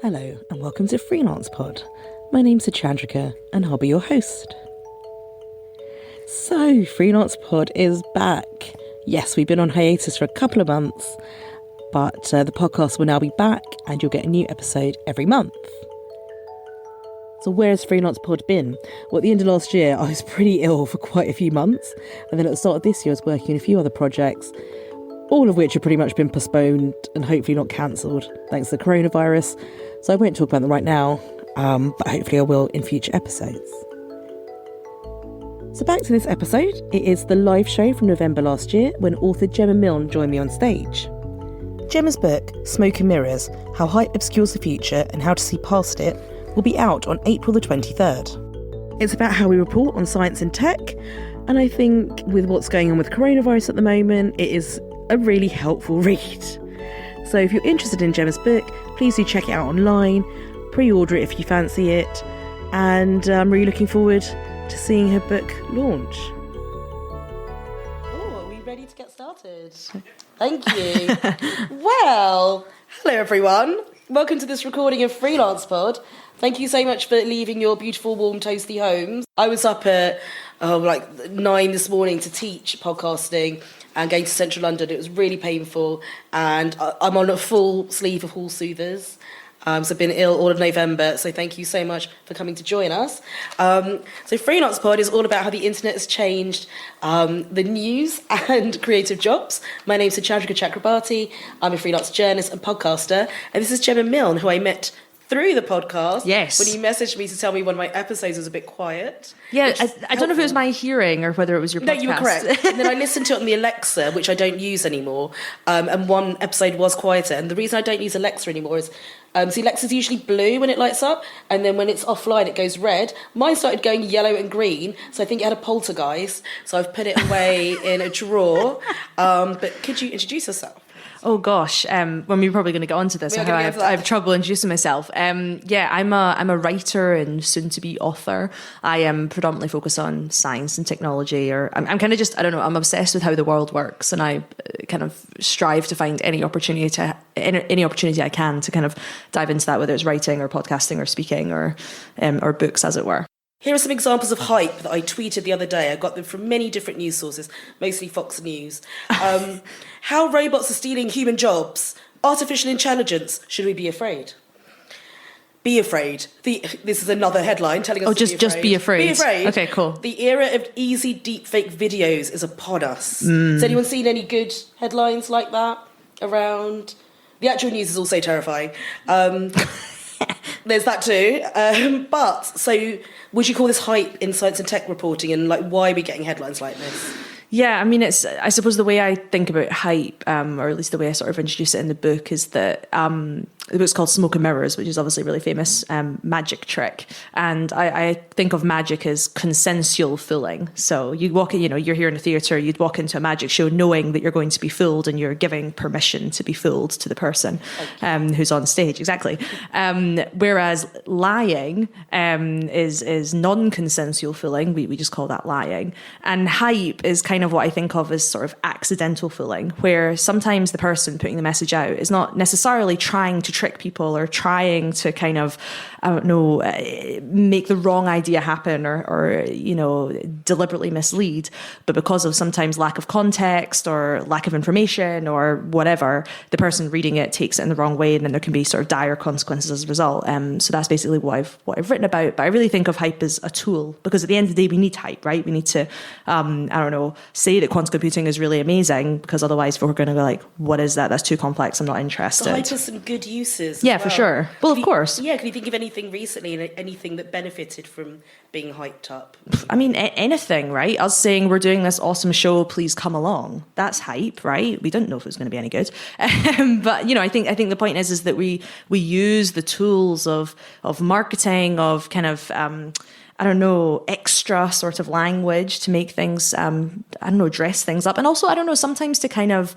Hello and welcome to Freelance Pod. My name's Chandrika and I'll be your host. So, Freelance Pod is back. Yes, we've been on hiatus for a couple of months, but the podcast will now be back and you'll get a new episode every month. So where has Freelance Pod been? Well, at the end of last year, I was pretty ill for quite a few months. And then at the start of this year, I was working on a few other projects, all of which have pretty much been postponed and hopefully not cancelled, thanks to the coronavirus. So I won't talk about them right now, but hopefully I will in future episodes. So back to this episode. It is the live show from November last year when author Gemma Milne joined me on stage. Gemma's book, Smoke and Mirrors, How Hype Obscures the Future and How to See Past It, will be out on April the 23rd. It's about how we report on science and tech, and I think with what's going on with coronavirus at the moment, it is a really helpful read. So if you're interested in Gemma's book, please do check it out online, pre-order it if you fancy it, and I'm really looking forward to seeing her book launch. Oh, are we ready to get started? Thank you. Well, hello everyone. Welcome to this recording of Freelance Pod. Thank you so much for leaving your beautiful, warm, toasty homes. I was up at 9 this morning to teach podcasting and going to central London. It was really painful, and I'm on a full sleeve of hall soothers. So I've been ill all of November, so thank you so much for coming to join us. So Freelance Pod is all about how the internet has changed the news and creative jobs. My name's Chandrika Chakrabarti. I'm a freelance journalist and podcaster, and this is Gemma Milne, who I met through the podcast. Yes. When you messaged me to tell me one of my episodes was a bit quiet. Yeah, I don't know if it was my hearing or whether it was your podcast. No, you were correct. And then I listened to it on the Alexa, which I don't use anymore. And one episode was quieter. And the reason I don't use Alexa anymore is, see, Alexa's usually blue when it lights up. And then when it's offline, it goes red. Mine started going yellow and green. So I think it had a poltergeist. So I've put it away in a drawer. But could you introduce yourself? Oh gosh, well, we're probably going to get onto this. I have trouble introducing myself. Yeah, I'm a writer and soon-to-be author. I am predominantly focused on science and technology, or I'm kind of just, I don't know, I'm obsessed with how the world works, and I kind of strive to find any opportunity I can to kind of dive into that, whether it's writing or podcasting or speaking or books, as it were. Here are some examples of hype that I tweeted the other day. I got them from many different news sources, mostly Fox News. How robots are stealing human jobs. Artificial intelligence. Should we be afraid? Be afraid. This is another headline telling us just be afraid. Be afraid. Okay, cool. The era of easy deepfake videos is upon us. Has anyone seen any good headlines like that around? The actual news is also terrifying. There's that too. But, so, would you call this hype in science and tech reporting, and why are we getting headlines like this? Yeah, I mean, I suppose the way I think about hype, or at least the way I sort of introduce it in the book, is that the book's called Smoke and Mirrors, which is obviously a really famous magic trick. And I think of magic as consensual fooling. So you walk in, you're here in a theatre, you'd walk into a magic show knowing that you're going to be fooled, and you're giving permission to be fooled to the person who's on stage. Exactly. Whereas lying is non-consensual fooling. We just call that lying. And hype is kind of what I think of as sort of accidental fooling, where sometimes the person putting the message out is not necessarily trying to trick people or trying to kind of, I don't know, make the wrong idea happen or deliberately mislead. But because of sometimes lack of context or lack of information or whatever, the person reading it takes it in the wrong way, and then there can be sort of dire consequences as a result. So that's basically what I've written about. But I really think of hype as a tool, because at the end of the day, we need hype, right? We need to, say that quantum computing is really amazing, because otherwise we're going to go like, what is that? That's too complex. I'm not interested. So hype has some good uses. Yeah, for sure. Well, of course. Yeah, can you think of anything recently, anything that benefited from being hyped up? I mean, anything, right? Us saying we're doing this awesome show, please come along. That's hype, right? We didn't know if it was going to be any good. But, I think the point is that we use the tools of marketing, of kind of extra sort of language to make things, dress things up. And also, sometimes to kind of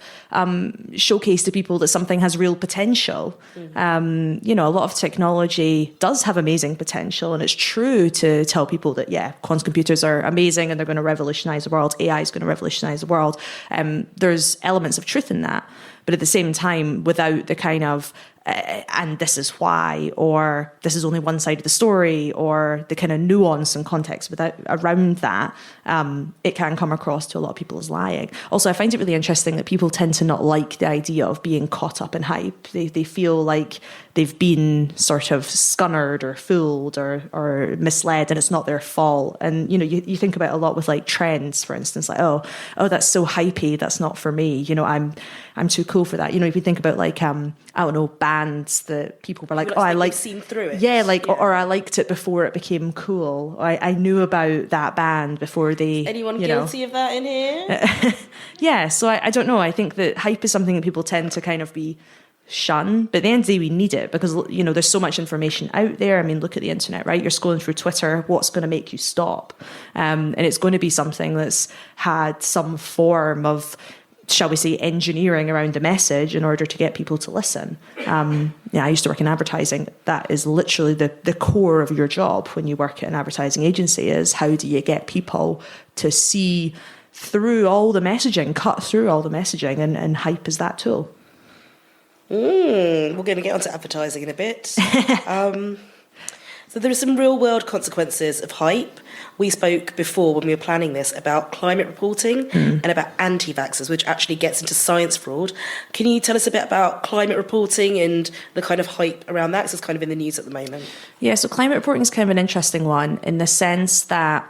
showcase to people that something has real potential. Mm-hmm. A lot of technology does have amazing potential, and it's true to tell people that, quantum computers are amazing and they're going to revolutionize the world. AI is going to revolutionize the world. There's elements of truth in that. But at the same time, without the kind of and this is why, or this is only one side of the story, or the kind of nuance and context around that, it can come across to a lot of people as lying. Also, I find it really interesting that people tend to not like the idea of being caught up in hype. They feel like they've been sort of scunnered or fooled or misled, and it's not their fault. And, you think about it a lot with like trends, for instance, like, oh, that's so hypey, that's not for me. I'm too cool for that. If you think about like, I don't know, bands that people were like, I like seen through it. Yeah, like, or I liked it before it became cool. I knew about that band before they. Anyone guilty of that in here? Yeah, so I don't know. I think that hype is something that people tend to kind of be shun, but at the end of the day we need it because there's so much information out there. I mean, look at the internet, right? You're scrolling through Twitter, what's going to make you stop? And it's going to be something that's had some form of, shall we say, engineering around the message in order to get people to listen. I used to work in advertising. That is literally the core of your job when you work at an advertising agency, is how do you get people to see through all the messaging, cut through all the messaging, and hype is that tool. We're going to get onto advertising in a bit. So there are some real world consequences of hype. We spoke before when we were planning this about climate reporting and about anti-vaxxers, which actually gets into science fraud. Can you tell us a bit about climate reporting and the kind of hype around that? 'Cause it's kind of in the news at the moment. Yeah, so climate reporting is kind of an interesting one in the sense that,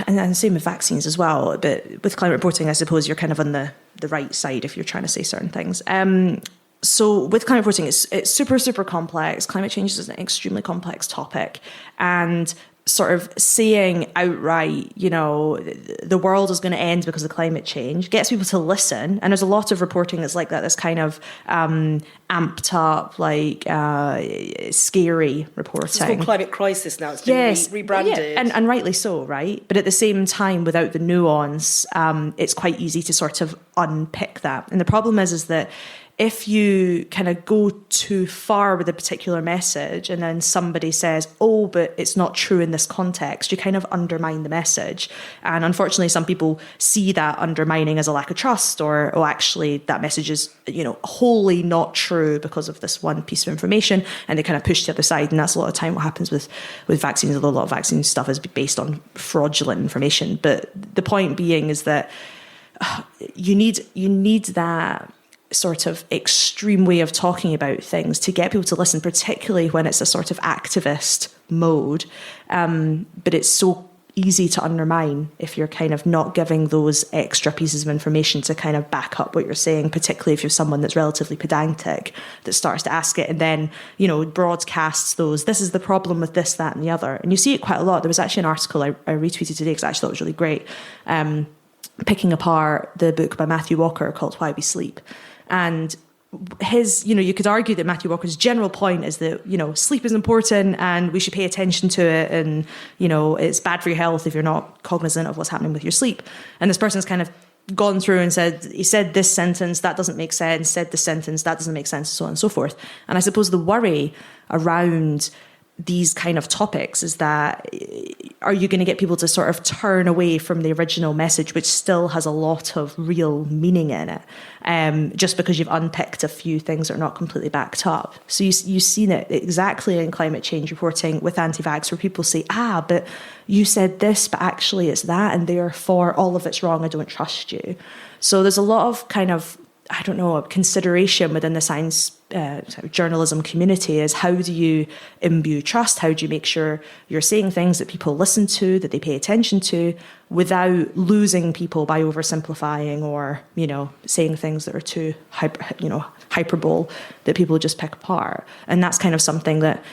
and same with vaccines as well, but with climate reporting, I suppose you're kind of on the right side if you're trying to say certain things. So with climate reporting, it's super, super complex. Climate change is an extremely complex topic. And sort of saying outright, the world is going to end because of climate change gets people to listen. And there's a lot of reporting that's like that, that's kind of amped up, like scary reporting. It's called climate crisis now. It's been rebranded. Yeah, and rightly so, right? But at the same time, without the nuance, it's quite easy to sort of unpick that. And the problem is that if you kind of go too far with a particular message and then somebody says, oh, but it's not true in this context, you kind of undermine the message. And unfortunately, some people see that undermining as a lack of trust, or, oh, actually, that message is, wholly not true because of this one piece of information, and they kind of push to the other side. And that's a lot of time what happens with vaccines, although a lot of vaccine stuff is based on fraudulent information. But the point being is that you need that sort of extreme way of talking about things to get people to listen, particularly when it's a sort of activist mode. But it's so easy to undermine if you're kind of not giving those extra pieces of information to kind of back up what you're saying, particularly if you're someone that's relatively pedantic that starts to ask it and then, broadcasts those, this is the problem with this, that, and the other. And you see it quite a lot. There was actually an article I retweeted today because I actually thought it was really great, picking apart the book by Matthew Walker called Why We Sleep. And his, you could argue that Matthew Walker's general point is that, sleep is important and we should pay attention to it. And, it's bad for your health if you're not cognizant of what's happening with your sleep. And this person's kind of gone through and he said this sentence, that doesn't make sense, said this sentence, that doesn't make sense, so on and so forth. And I suppose the worry around these kind of topics is that, are you going to get people to sort of turn away from the original message, which still has a lot of real meaning in it, just because you've unpicked a few things that are not completely backed up? So you've seen it exactly in climate change reporting with anti-vax, where people say, but you said this, but actually it's that, and therefore all of it's wrong, I don't trust you. So there's a lot of kind of, consideration within the science journalism community is, how do you imbue trust? How do you make sure you're saying things that people listen to, that they pay attention to, without losing people by oversimplifying or, saying things that are too hyperbole that people just pick apart. And that's kind of something that,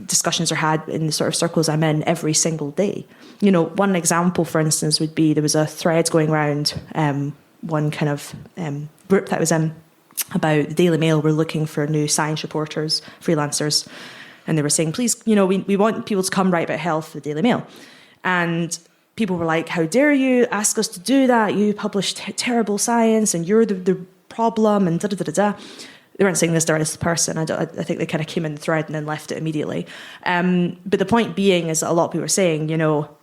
discussions are had in the sort of circles I'm in every single day. One example, for instance, would be there was a thread going around, one kind of group that I was in, about the Daily Mail were looking for new science reporters, freelancers, and they were saying, please, we want people to come write about health for the Daily Mail. And people were like, how dare you ask us to do that? You publish terrible science and you're the problem, and da-da-da-da-da. They weren't saying this directly to the person. I think they kind of came in the thread and then left it immediately. But the point being is that a lot of people are saying,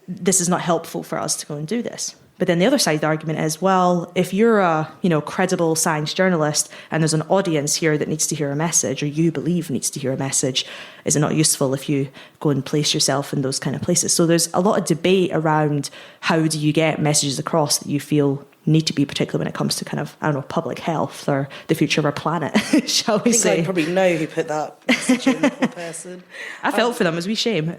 this is not helpful for us to go and do this, But then the other side of the argument is, well, if you're a, credible science journalist and there's an audience here that needs to hear a message, or you believe needs to hear a message, is it not useful if you go and place yourself in those kind of places? So there's a lot of debate around how do you get messages across that you feel need to be, particularly when it comes to kind of, public health or the future of our planet, shall we say. I probably know who put that message in, the poor person. I felt for them, it was a wee shame.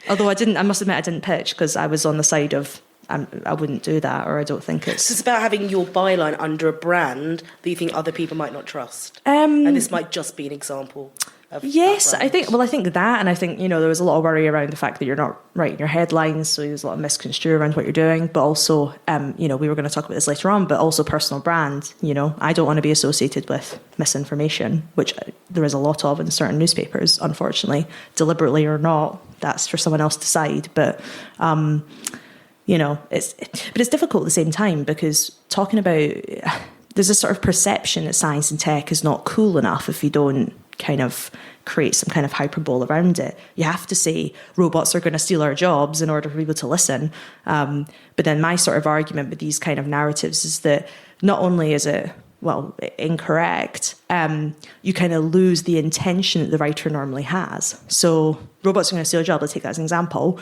Although I must admit I didn't pitch because I was on the side of, I wouldn't do that, or I don't think it's... So it's about having your byline under a brand that you think other people might not trust. And this might just be an example of yes, that I think that, and I think, there was a lot of worry around the fact that you're not writing your headlines, so there's a lot of misconstrue around what you're doing, but also, we were going to talk about this later on, but also personal brand. I don't want to be associated with misinformation, which there is a lot of in certain newspapers, unfortunately, deliberately or not, that's for someone else to decide, but... it's difficult at the same time, because talking about, there's a sort of perception that science and tech is not cool enough if you don't kind of create some kind of hyperbole around it. You have to say robots are going to steal our jobs in order for people to listen. But then my sort of argument with these kind of narratives is that not only is it, incorrect, you kind of lose the intention that the writer normally has. So robots are going to steal a job, let's take that as an example.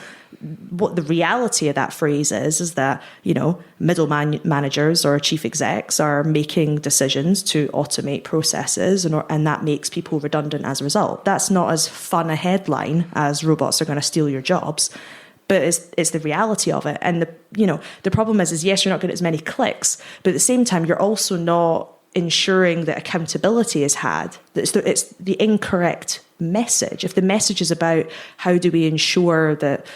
What the reality of that phrase is that, middle managers or chief execs are making decisions to automate processes, and that makes people redundant as a result. That's not as fun a headline as robots are going to steal your jobs. But it's the reality of it. And the problem is yes, you're not getting as many clicks, but at the same time, you're also not ensuring that accountability is had. It's the incorrect message. If the message is about how do we ensure that,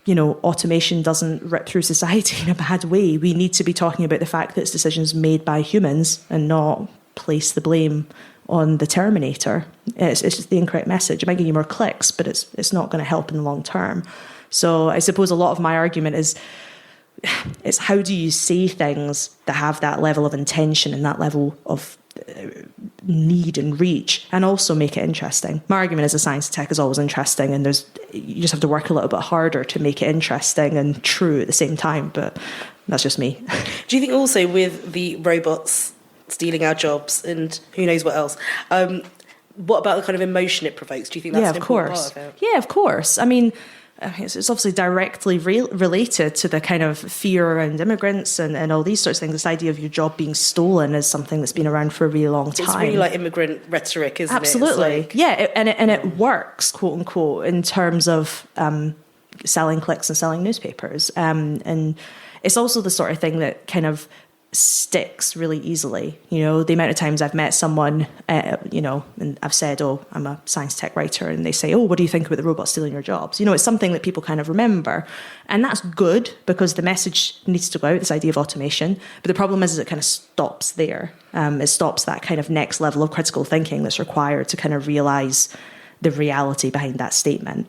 automation doesn't rip through society in a bad way, we need to be talking about the fact that it's decisions made by humans and not place the blame on the Terminator. It's just the incorrect message. It might give you more clicks, but it's not going to help in the long term. So I suppose a lot of my argument is it's how do you say things that have that level of intention and that level of need and reach, and also make it interesting. My argument is that science and tech is always interesting, and you just have to work a little bit harder to make it interesting and true at the same time, but that's just me. Do you think also with the robots stealing our jobs and who knows what else, what about the kind of emotion it provokes? Do you think that's an important part of it? Yeah, of course. I mean, it's obviously directly related to the kind of fear around immigrants and all these sorts of things. This idea of your job being stolen is something that's been around for a really long time. It's really like immigrant rhetoric, isn't it? Absolutely. Yeah, and it works, quote unquote, in terms of selling clicks and selling newspapers. And it's also the sort of thing that kind of sticks really easily. The amount of times I've met someone, and I've said, oh, I'm a science tech writer, and they say, oh, what do you think about the robots stealing your jobs? It's something that people kind of remember, and that's good because the message needs to go out, this idea of automation. But the problem is it kind of stops there. It stops that kind of next level of critical thinking that's required to kind of realize the reality behind that statement.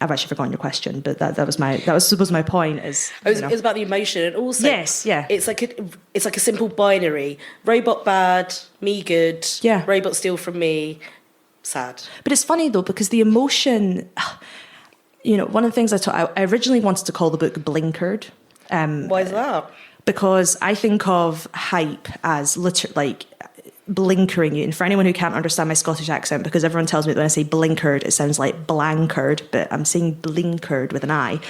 I've actually forgotten your question, but that was suppose my point is. It was about the emotion, and also yes, yeah. It's like a simple binary: robot bad, me good. Yeah. Robot steal from me, sad. But it's funny though, because the emotion, one of the things I originally wanted to call the book Blinkered. Why is that? Because I think of hype as blinkering you. And for anyone who can't understand my Scottish accent, because everyone tells me that when I say blinkered, it sounds like blankered, but I'm saying blinkered with an I.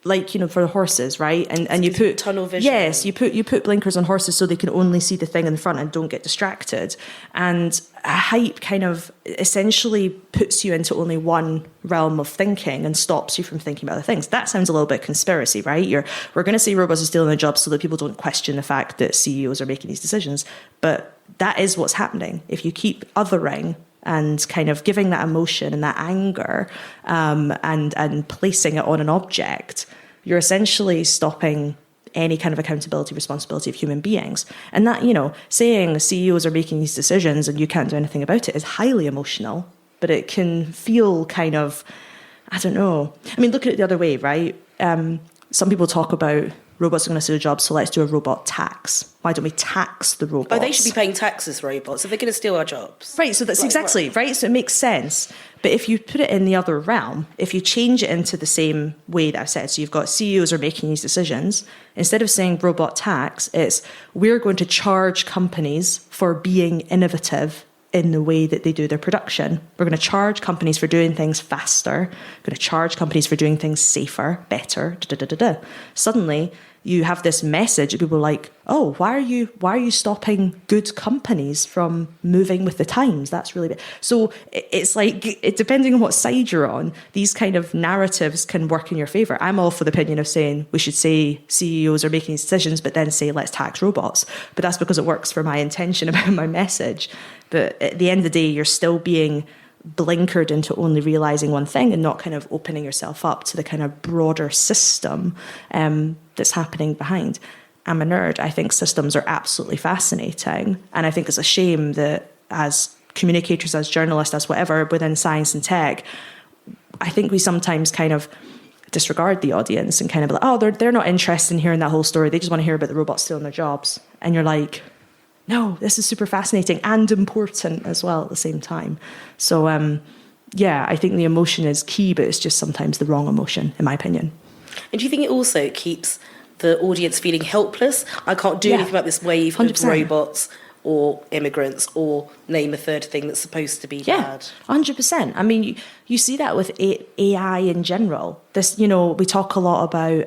For the horses, right? And you put tunnel vision. Yes, you put blinkers on horses so they can only see the thing in the front and don't get distracted. And a hype kind of essentially puts you into only one realm of thinking and stops you from thinking about other things. That sounds a little bit conspiracy, right? We're going to say robots are stealing their jobs so that people don't question the fact that CEOs are making these decisions. But that is what's happening. If you keep othering and kind of giving that emotion and that anger and placing it on an object, you're essentially stopping any kind of accountability, responsibility of human beings. And that, saying CEOs are making these decisions and you can't do anything about it is highly emotional, but it can feel kind of, I don't know. I mean, look at it the other way, right? Some people talk about robots are going to steal jobs, so let's do a robot tax. Why don't we tax the robots? Oh, they should be paying taxes, robots, if they're going to steal our jobs. Right, so that's exactly, right? So it makes sense. But if you put it in the other realm, if you change it into the same way that I've said, so you've got CEOs are making these decisions, instead of saying robot tax, it's we're going to charge companies for being innovative in the way that they do their production. We're going to charge companies for doing things faster. We're going to charge companies for doing things safer, better. Suddenly, you have this message that people are like, oh, why are you stopping good companies from moving with the times? That's really bad. So it's like, depending on what side you're on, these kind of narratives can work in your favour. I'm all for the opinion of saying we should say CEOs are making these decisions, but then say let's tax robots. But that's because it works for my intention about my message. But at the end of the day, you're still being blinkered into only realising one thing and not kind of opening yourself up to the kind of broader system that's happening behind. I'm a nerd. I think systems are absolutely fascinating. And I think it's a shame that as communicators, as journalists, as whatever, within science and tech, I think we sometimes kind of disregard the audience and kind of be like, oh, they're not interested in hearing that whole story. They just want to hear about the robots stealing their jobs. And you're like, no, this is super fascinating and important as well at the same time. So, I think the emotion is key, but it's just sometimes the wrong emotion, in my opinion. And do you think it also keeps the audience feeling helpless? I can't do anything about this wave 100%. Of robots or immigrants or name a third thing that's supposed to be bad. 100%. I mean, you see that with AI in general. This, we talk a lot about,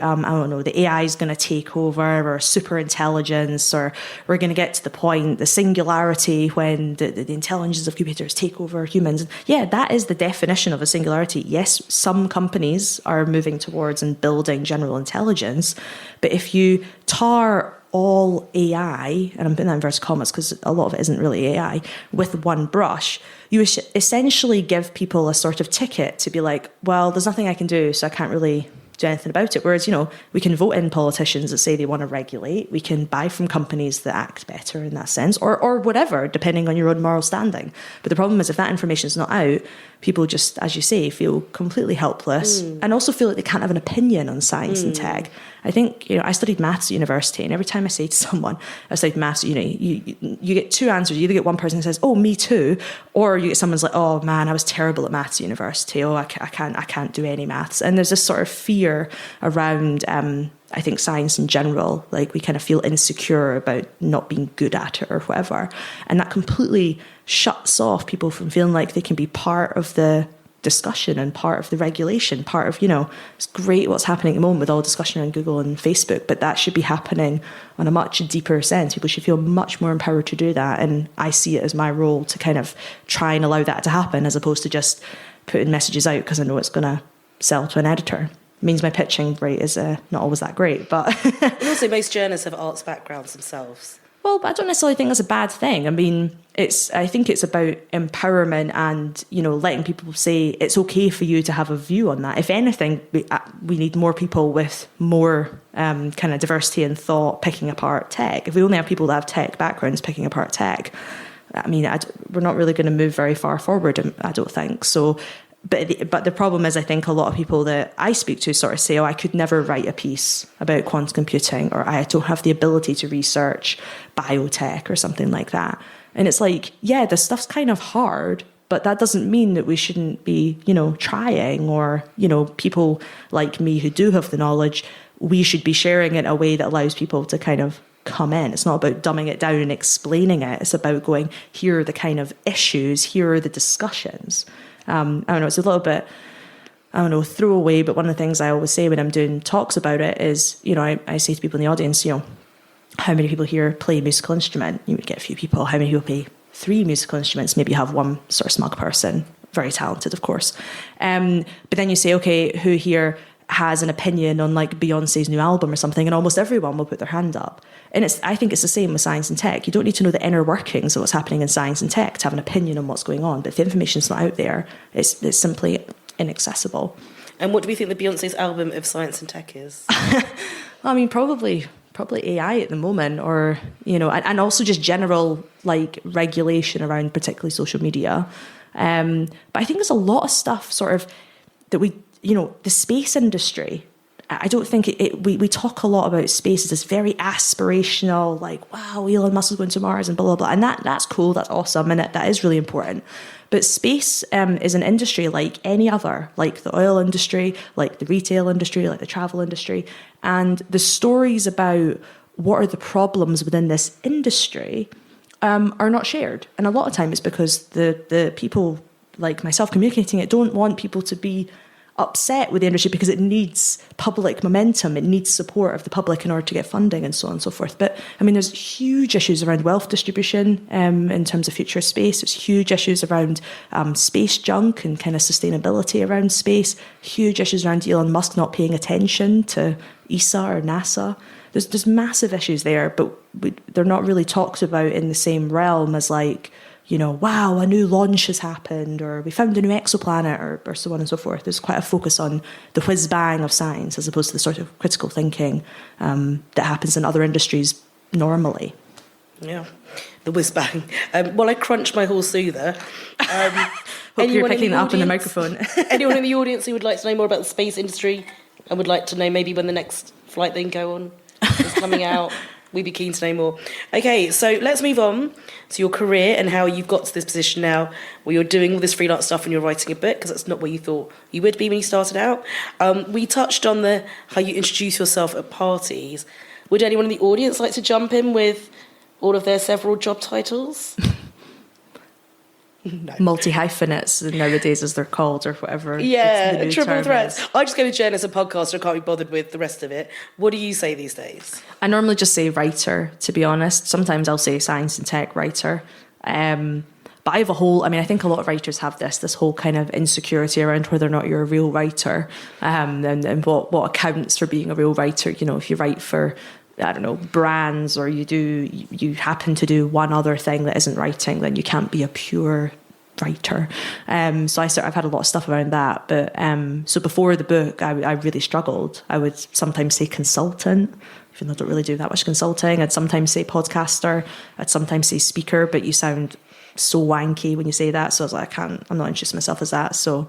the AI is going to take over or super intelligence, or we're going to get to the point, the singularity, when the intelligence of computers take over humans. Yeah, that is the definition of a singularity. Yes, some companies are moving towards and building general intelligence, but if you tar all AI, and I'm putting that in inverted commas because a lot of it isn't really AI, with one brush, you essentially give people a sort of ticket to be like, well, there's nothing I can do, so I can't really do anything about it. Whereas, we can vote in politicians that say they want to regulate. We can buy from companies that act better in that sense, or whatever, depending on your own moral standing. But the problem is if that information is not out, people just, as you say, feel completely helpless and also feel like they can't have an opinion on science and tech. I think, I studied maths at university, and every time I say to someone, I studied maths, you get two answers. You either get one person who says, oh, me too, or you get someone's like, oh man, I was terrible at maths at university. Oh, I can't do any maths. And there's this sort of fear around, I think, science in general. Like, we kind of feel insecure about not being good at it or whatever. And that completely shuts off people from feeling like they can be part of the discussion and part of the regulation, part of, it's great what's happening at the moment with all discussion on Google and Facebook, but that should be happening on a much deeper sense. People should feel much more empowered to do that. And I see it as my role to kind of try and allow that to happen, as opposed to just putting messages out because I know it's going to sell to an editor. It means my pitching rate is not always that great, but... And also most journalists have arts backgrounds themselves. Well, I don't necessarily think that's a bad thing. I mean, I think it's about empowerment and, letting people say it's okay for you to have a view on that. If anything, we need more people with more kind of diversity in thought picking apart tech. If we only have people that have tech backgrounds picking apart tech, I mean, we're not really going to move very far forward, I don't think. So, but the problem is, I think a lot of people that I speak to sort of say, oh, I could never write a piece about quantum computing, or I don't have the ability to research biotech or something like that. And it's like, yeah, this stuff's kind of hard, but that doesn't mean that we shouldn't be, trying, or, people like me who do have the knowledge, we should be sharing it in a way that allows people to kind of come in. It's not about dumbing it down and explaining it. It's about going, here are the kind of issues, here are the discussions. I don't know, it's a little bit, throwaway, but one of the things I always say when I'm doing talks about it is, I say to people in the audience, how many people here play a musical instrument? You would get a few people. How many people play 3 musical instruments? Maybe you have one sort of smug person, very talented, of course. But then you say, okay, who here has an opinion on like Beyonce's new album or something, and almost everyone will put their hand up. And I think it's the same with science and tech. You don't need to know the inner workings of what's happening in science and tech to have an opinion on what's going on. But if the information's not out there, it's simply inaccessible. And what do we think the Beyonce's album of science and tech is? I mean, probably AI at the moment, or, and also just general like regulation around particularly social media. But I think there's a lot of stuff sort of that we, the space industry I don't think we talk a lot about space as this very aspirational, like, wow, Elon Musk is going to Mars and blah, blah, blah. And that's cool, that's awesome, and that is really important. But space is an industry like any other, like the oil industry, like the retail industry, like the travel industry. And the stories about what are the problems within this industry are not shared. And a lot of time it's because the people like myself communicating it don't want people to be upset with the industry because it needs public momentum, it needs support of the public in order to get funding and so on and so forth. But I mean, there's huge issues around wealth distribution in terms of future space. There's huge issues around space junk and kind of sustainability around space. Huge issues around Elon Musk not paying attention to ESA or NASA. There's massive issues there, but they're not really talked about in the same realm as like, you know, wow, a new launch has happened, or we found a new exoplanet, or so on and so forth. There's quite a focus on the whiz bang of science as opposed to the sort of critical thinking that happens in other industries normally. Yeah, the whiz bang. While I crunch my horse soother, hope you're picking that up in the microphone. Anyone in the audience who would like to know more about the space industry and would like to know maybe when the next flight they can go on is coming out, we'd be keen to know more. Okay, so let's move on to your career and how you've got to this position now where you're doing all this freelance stuff and you're writing a book, because that's not where you thought you would be when you started out. We touched on how you introduce yourself at parties. Would anyone in the audience like to jump in with all of their several job titles? No. Multi-hyphenates nowadays, as they're called, or whatever. Yeah, triple threats. I just go with journalist and podcaster. I can't be bothered with the rest of it. What do you say these days? I normally just say writer, to be honest. Sometimes I'll say science and tech writer. But I have I think a lot of writers have this whole kind of insecurity around whether or not you're a real writer, and what accounts for being a real writer. You know, if you write for, I don't know, brands, or you happen to do one other thing that isn't writing, then you can't be a pure writer. So I've had a lot of stuff around that. But so before the book, I really struggled. I would sometimes say consultant, even though I don't really do that much consulting. I'd sometimes say podcaster. I'd sometimes say speaker, but you sound so wanky when you say that. So I was like, I'm not introducing myself as that. So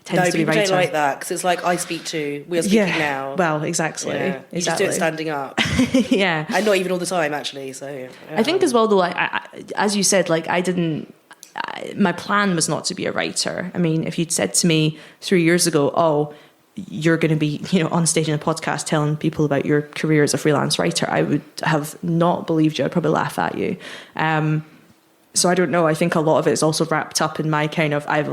tends to be writer. Don't like that, because it's like I speak to, we are speaking now. Well, exactly. Yeah. You just do it standing up. Yeah. And not even all the time, actually. So yeah. I think as well, though, I, as you said, like my plan was not to be a writer. I mean, if you'd said to me 3 years ago, oh, you're going to be, you know, on stage in a podcast telling people about your career as a freelance writer, I would have not believed you. I'd probably laugh at you. So I don't know. I think a lot of it is also wrapped up in my kind of, I've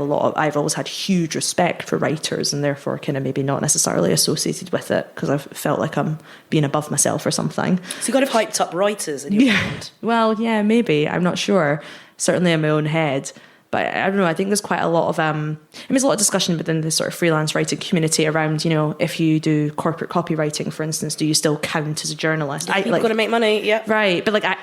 always had huge respect for writers, and therefore kind of maybe not necessarily associated with it because I've felt like I'm being above myself or something. So you kind of hyped up writers in your mind. Well, yeah, maybe. I'm not sure. Certainly in my own head. But I don't know, I think there's quite a lot of, there's a lot of discussion within the sort of freelance writing community around, you know, if you do corporate copywriting, for instance, do you still count as a journalist? You've got to make money, yeah. Right, but I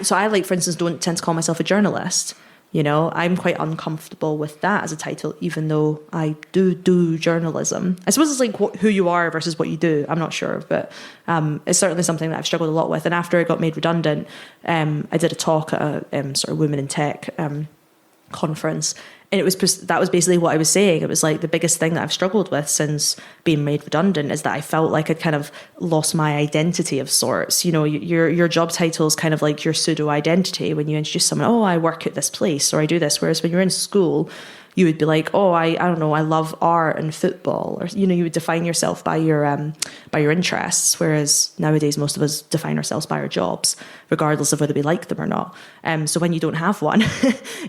for instance, don't tend to call myself a journalist. You know, I'm quite uncomfortable with that as a title, even though I do journalism. I suppose it's like who you are versus what you do. I'm not sure, but it's certainly something that I've struggled a lot with. And after I got made redundant, I did a talk at a sort of Women in Tech conference, and that was basically what I was saying. It was like the biggest thing that I've struggled with since being made redundant is that I felt like I'd kind of lost my identity of sorts. You know, your job title is kind of like your pseudo identity when you introduce someone. Oh, I work at this place, or I do this. Whereas when you're in school, you would be like, oh, I don't know, I love art and football, or you know, you would define yourself by your interests. Whereas nowadays, most of us define ourselves by our jobs, regardless of whether we like them or not. So when you don't have one,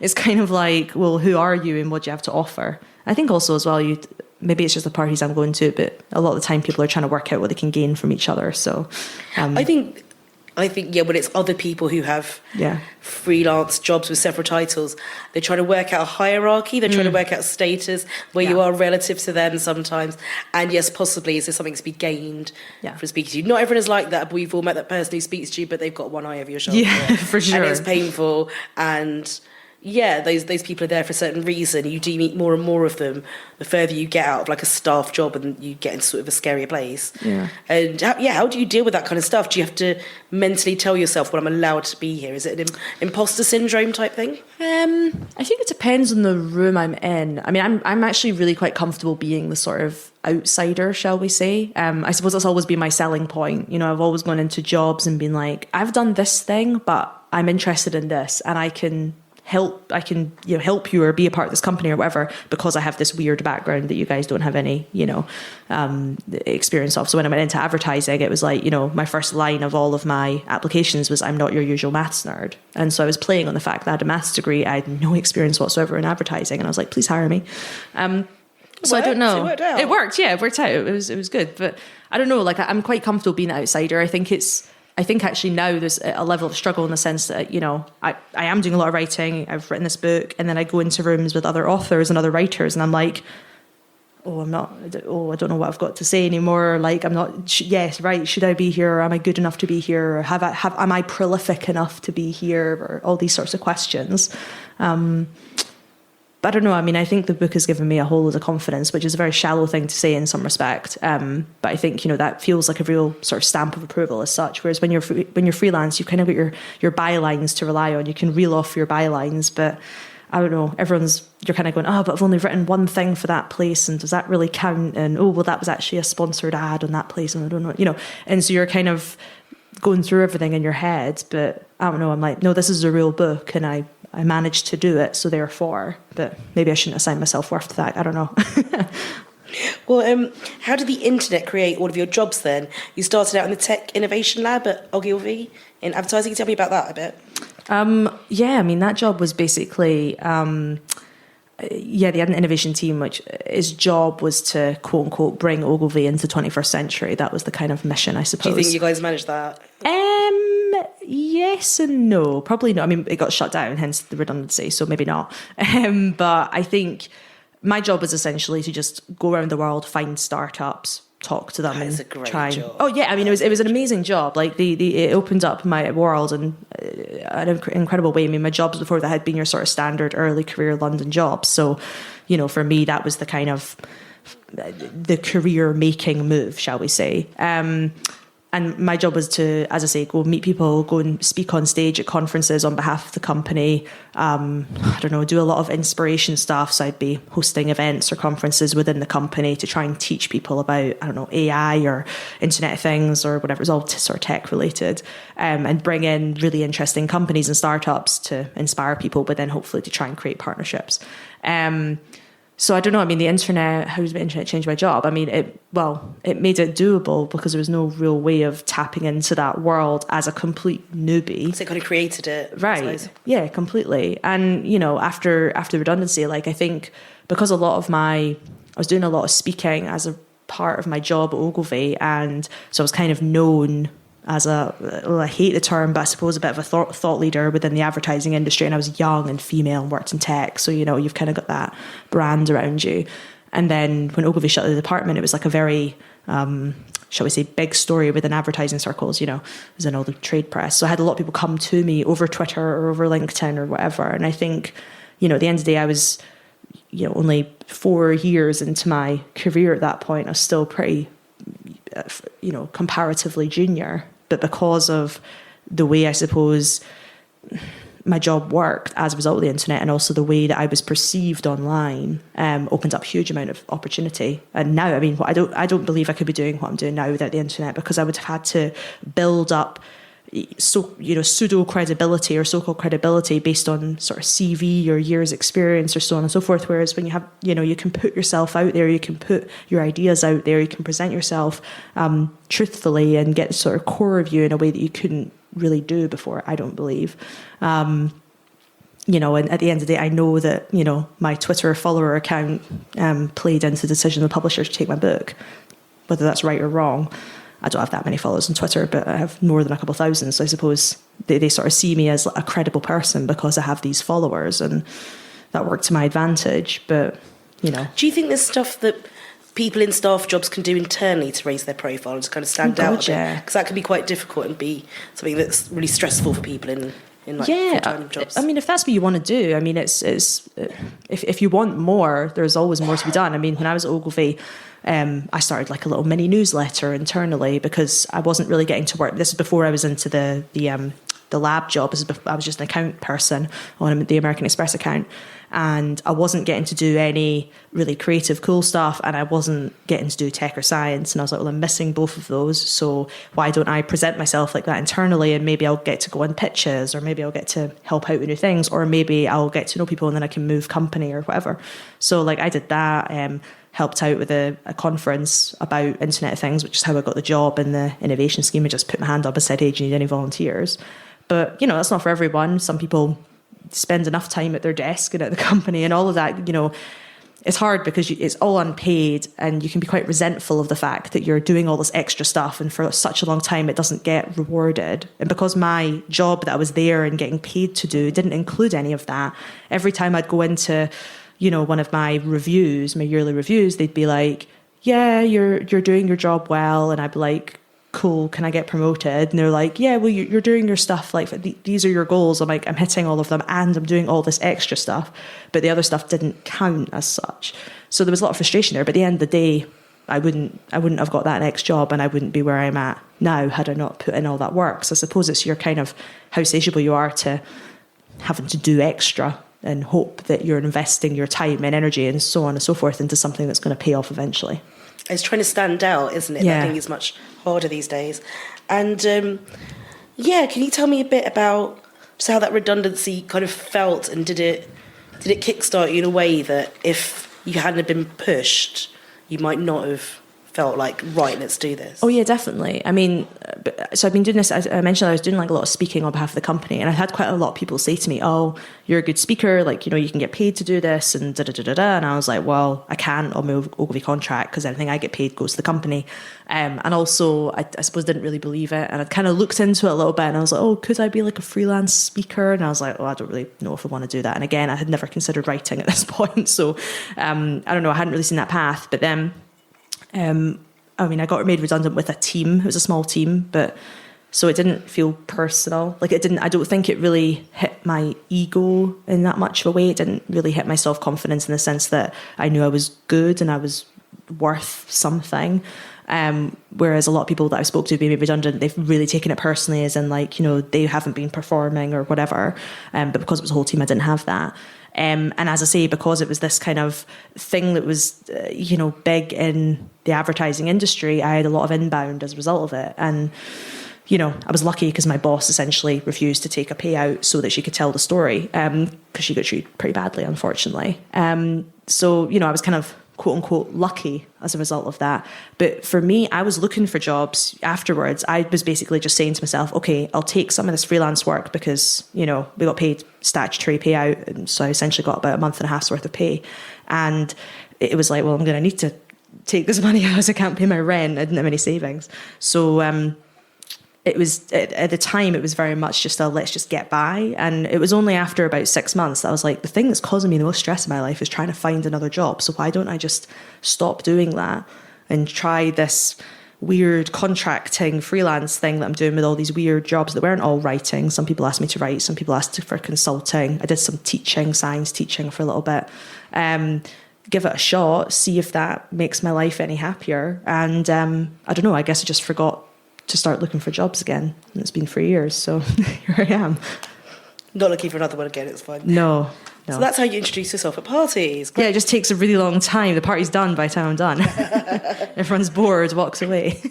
it's kind of like, well, who are you and what do you have to offer? I think also as well, maybe it's just the parties I'm going to, but a lot of the time people are trying to work out what they can gain from each other. So I think, yeah, when it's other people who have freelance jobs with several titles, they're trying to work out a hierarchy, they're trying to work out status, where you are relative to them sometimes. And yes, possibly, is there something to be gained from speaking to you? Not everyone is like that, but we've all met that person who speaks to you, but they've got one eye over your shoulder. Yeah, for sure. And it's painful, and yeah, those people are there for a certain reason. You do meet more and more of them the further you get out of like a staff job and you get into sort of a scarier place. Yeah. And how do you deal with that kind of stuff? Do you have to mentally tell yourself, well, I'm allowed to be here? Is it an imposter syndrome type thing? I think it depends on the room I'm in. I mean, I'm actually really quite comfortable being the sort of outsider, shall we say. I suppose that's always been my selling point. You know, I've always gone into jobs and been like, I've done this thing, but I'm interested in this and I can help you or be a part of this company or whatever because I have this weird background that you guys don't have any experience of. So when I went into advertising, it was like, my first line of all of my applications was, I'm not your usual maths nerd. And so I was playing on the fact that I had a maths degree, I had no experience whatsoever in advertising, and I was like, please hire me. So I don't know. It worked out. It worked, yeah, it worked out. It was good. But I don't know, like I'm quite comfortable being an outsider. I think actually now there's a level of struggle in the sense that, I am doing a lot of writing. I've written this book and then I go into rooms with other authors and other writers and I'm like, I don't know what I've got to say anymore. Like, I'm not, yes, right, should I be here? Or am I good enough to be here? Or am I prolific enough to be here? Or all these sorts of questions. But I don't know. I mean, I think the book has given me a whole lot of confidence, which is a very shallow thing to say in some respect. But I think, that feels like a real sort of stamp of approval as such. Whereas when you're freelance, you've kind of got your bylines to rely on. You can reel off your bylines, but I don't know. You're kind of going, but I've only written one thing for that place, and does that really count? And that was actually a sponsored ad on that place, and I don't know, And so you're kind of going through everything in your head. But I don't know. I'm like, no, this is a real book, and I managed to do it, so therefore, but maybe I shouldn't assign myself worth to that. I don't know. Well, how did the internet create all of your jobs then? You started out in the Tech Innovation Lab at Ogilvy in advertising. Can you tell me about that a bit? Yeah, I mean, that job was basically, they had an innovation team, which his job was to, quote unquote, bring Ogilvy into the 21st century. That was the kind of mission, I suppose. Do you think you guys managed that? Yes and no. Probably not. I mean, it got shut down, hence the redundancy, so maybe not. But I think my job was essentially to just go around the world, find startups, talk to them, That's and a great try. job. Oh yeah, I mean, it was an amazing job. Like it opened up my world in an incredible way. I mean, my jobs before that had been your sort of standard early career London jobs. So, for me, that was the kind of the career making move, shall we say. And my job was to, as I say, go meet people, go and speak on stage at conferences on behalf of the company. Do a lot of inspiration stuff. So I'd be hosting events or conferences within the company to try and teach people about, AI or Internet of Things or whatever. It's all sort of tech related. And bring in really interesting companies and startups to inspire people, but then hopefully to try and create partnerships. So I don't know. I mean, the internet, how does the internet change my job? I mean, it made it doable because there was no real way of tapping into that world as a complete newbie. So it kind of created it. Right. Yeah, completely. And, after redundancy, like I think because I was doing a lot of speaking as a part of my job at Ogilvy. And so I was kind of known as I hate the term, but I suppose a bit of a thought leader within the advertising industry. And I was young and female and worked in tech. So, you've kind of got that brand around you. And then when Ogilvy shut the department, it was like a very, shall we say, big story within advertising circles, as in all the trade press. So I had a lot of people come to me over Twitter or over LinkedIn or whatever. And I think, at the end of the day, I was, only 4 years into my career at that point. I was still pretty, comparatively junior. But because of the way, I suppose, my job worked as a result of the internet and also the way that I was perceived online opened up a huge amount of opportunity. And now, I mean, I don't believe I could be doing what I'm doing now without the internet, because I would have had to build up pseudo credibility or so-called credibility based on sort of CV or years experience or so on and so forth. Whereas when you have, you can put yourself out there, you can put your ideas out there, you can present yourself truthfully and get sort of core review in a way that you couldn't really do before, I don't believe. And at the end of the day, I know that, my Twitter follower account played into the decision of the publisher to take my book, whether that's right or wrong. I don't have that many followers on Twitter, but I have more than a couple thousand. So I suppose they sort of see me as a credible person because I have these followers, and that worked to my advantage. But, Do you think there's stuff that people in staff jobs can do internally to raise their profile and to kind of stand out a bit? Because that can be quite difficult and be something that's really stressful for people in in like full-time jobs? I mean, if that's what you want to do, I mean, it's if you want more, there's always more to be done. I mean, when I was at Ogilvy, I started like a little mini newsletter internally because I wasn't really getting to work. This is before I was into the lab job. I was just an account person on the American Express account, and I wasn't getting to do any really creative, cool stuff, and I wasn't getting to do tech or science. And I was like, well, I'm missing both of those, so why don't I present myself like that internally, and maybe I'll get to go on pitches, or maybe I'll get to help out with new things, or maybe I'll get to know people and then I can move company or whatever. So like I did that, helped out with a conference about Internet of Things, which is how I got the job in the innovation scheme. I just put my hand up and said, hey, do you need any volunteers? But, you know, that's not for everyone. Some people spend enough time at their desk and at the company and all of that. You know, it's hard because it's all unpaid, and you can be quite resentful of the fact that you're doing all this extra stuff and for such a long time it doesn't get rewarded. And because my job that I was there and getting paid to do didn't include any of that, every time I'd go into, you know, one of my reviews, my yearly reviews, they'd be like, yeah, you're doing your job well. And I'd be like, cool, can I get promoted? And they're like, yeah, well, you're doing your stuff, like these are your goals. I'm like, I'm hitting all of them and I'm doing all this extra stuff, but the other stuff didn't count as such. So there was a lot of frustration there, but at the end of the day, I wouldn't have got that next job, and I wouldn't be where I'm at now had I not put in all that work. So I suppose it's your kind of how satiable you are to having to do extra and hope that you're investing your time and energy and so on and so forth into something that's going to pay off eventually. It's trying to stand out, isn't it? Yeah. I think it's much harder these days. And can you tell me a bit about just how that redundancy kind of felt, and did it kickstart you in a way that if you hadn't have been pushed, you might not have felt like, right, let's do this? Oh yeah, definitely. I mean, so I've been doing this, as I mentioned, I was doing like a lot of speaking on behalf of the company, and I had quite a lot of people say to me, oh, you're a good speaker, like, you know, you can get paid to do this, and da-da-da-da-da. And I was like, well, I can't on my Ogilvy contract, because anything I get paid goes to the company. And also, I suppose didn't really believe it, and I kind of looked into it a little bit, and I was like, oh, could I be like a freelance speaker? And I was like, oh, I don't really know if I want to do that. And again, I had never considered writing at this point, so I don't know, I hadn't really seen that path. But then I mean, I got made redundant with a team. It was a small team, but so it didn't feel personal. Like I don't think it really hit my ego in that much of a way. It didn't really hit my self-confidence in the sense that I knew I was good and I was worth something. Whereas a lot of people that I've spoke to being made redundant, they've really taken it personally, as in like, you know, they haven't been performing or whatever. But because it was a whole team, I didn't have that. And as I say, because it was this kind of thing that was, you know, big in the advertising industry, I had a lot of inbound as a result of it. And, you know, I was lucky because my boss essentially refused to take a payout so that she could tell the story, because she got treated pretty badly, unfortunately. So, you know, I was kind of quote unquote lucky as a result of that. But for me, I was looking for jobs afterwards. I was basically just saying to myself, okay, I'll take some of this freelance work because, you know, we got paid statutory payout. And so I essentially got about a month and a half's worth of pay. And it was like, well, I'm going to need to take this money out as I can't pay my rent. I didn't have any savings. So it was, at the time, it was very much just a let's just get by. And it was only after about 6 months that I was like, the thing that's causing me the most stress in my life is trying to find another job. So why don't I just stop doing that and try this weird contracting freelance thing that I'm doing with all these weird jobs that weren't all writing. Some people asked me to write, some people asked for consulting. I did some teaching, science teaching for a little bit. Give it a shot, see if that makes my life any happier. And I don't know, I guess I just forgot to start looking for jobs again. And it's been 3 years, so here I am. Not looking for another one again, it's fine. No. So that's how you introduce yourself at parties. Yeah, it just takes a really long time. The party's done by the time I'm done. Everyone's bored, walks away.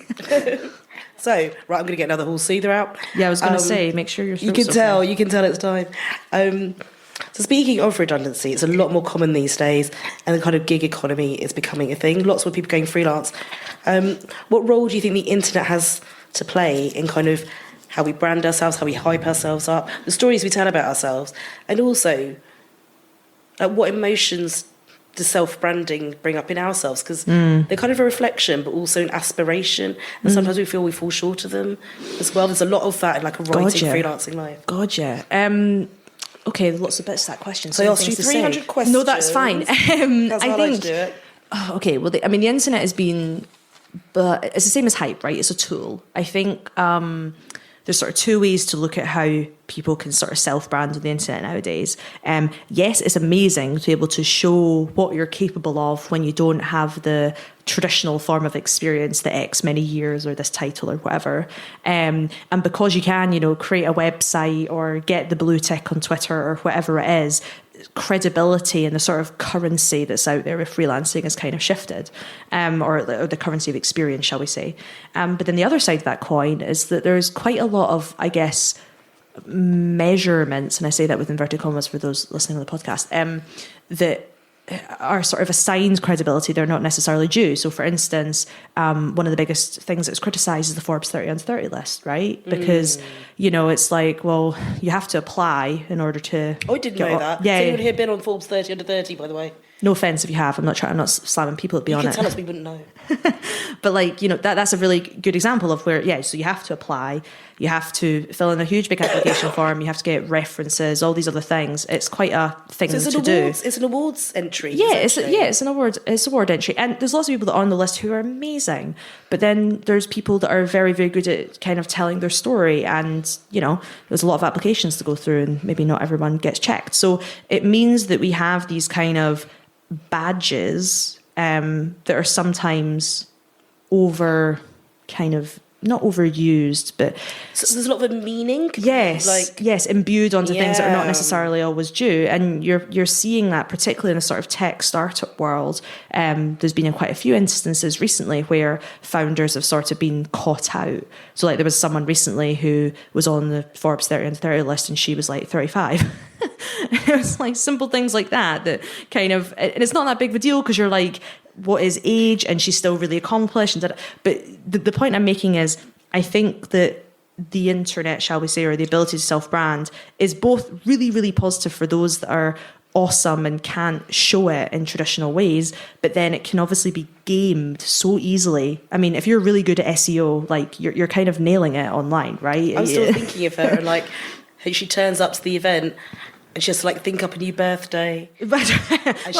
So, right, I'm going to get another hall soother out. Yeah, I was going to say, make sure you're. You can tell it's time. So speaking of redundancy, it's a lot more common these days, and the kind of gig economy is becoming a thing. Lots more people going freelance. What role do you think the internet has to play in kind of how we brand ourselves, how we hype ourselves up, the stories we tell about ourselves, and also what emotions does self-branding bring up in ourselves? Because they're kind of a reflection, but also an aspiration, and sometimes we feel we fall short of them as well. There's a lot of that in like a writing, freelancing life. God, yeah. Okay, lots of bits to that question. So I asked you 300 questions. No, that's fine. That's how I like to do it. Okay, well, the internet has been, but it's the same as hype, right? It's a tool. I think there's sort of two ways to look at how people can sort of self-brand on the internet nowadays. Yes, it's amazing to be able to show what you're capable of when you don't have the traditional form of experience, the X many years or this title or whatever. And because you can, create a website or get the blue tick on Twitter or whatever it is, credibility and the sort of currency that's out there with freelancing has kind of shifted, or the currency of experience, shall we say. But then the other side of that coin is that there's quite a lot of, I guess, measurements, and I say that with inverted commas for those listening on the podcast, that are sort of assigned credibility they're not necessarily due. So for instance, one of the biggest things that's criticised is the Forbes 30 under 30 list, right? Because, it's like, well, you have to apply in order to... Oh, I didn't know that. Yeah. Has anyone here been on Forbes 30 under 30, by the way? No offence if you have. I'm not slamming people to be on it. You can tell us, we wouldn't know. But that's a really good example of where, so you have to apply, you have to fill in a huge big application form, you have to get references, all these other things. It's quite a thing to do. It's an awards entry. Yeah, it's an award entry. And there's lots of people that are on the list who are amazing. But then there's people that are very, very good at kind of telling their story. And, there's a lot of applications to go through and maybe not everyone gets checked. So it means that we have these kind of badges that are sometimes not overused, but so there's a lot of a meaning. Yes, imbued onto things that are not necessarily always due, and you're seeing that particularly in the sort of tech startup world. There's been quite a few instances recently where founders have sort of been caught out. So like there was someone recently who was on the Forbes 30 under 30 list, and she was like 35. It was like simple things like that kind of, and it's not that big of a deal because you're like, what is age? And she's still really accomplished. But the point I'm making is, I think that the internet, shall we say, or the ability to self-brand is both really, really positive for those that are awesome and can't show it in traditional ways, but then it can obviously be gamed so easily. I mean, if you're really good at SEO, like you're kind of nailing it online, right? I'm still thinking of her and like she turns up to the event and she has to think up a new birthday. Well,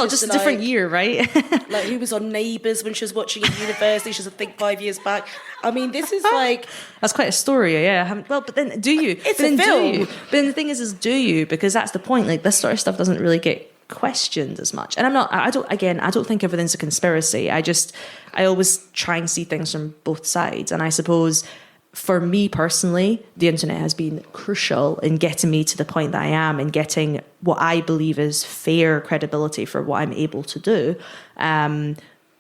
just a different year, right? Like who was on Neighbours when she was watching at university? She has to think 5 years back. I mean, this is like... That's quite a story, yeah. Well, but then do you? It's a film. But then the thing is do you? Because that's the point. Like this sort of stuff doesn't really get questioned as much. And I don't think everything's a conspiracy. I always try and see things from both sides. And I suppose... For me personally, the internet has been crucial in getting me to the point that I am and getting what I believe is fair credibility for what I'm able to do.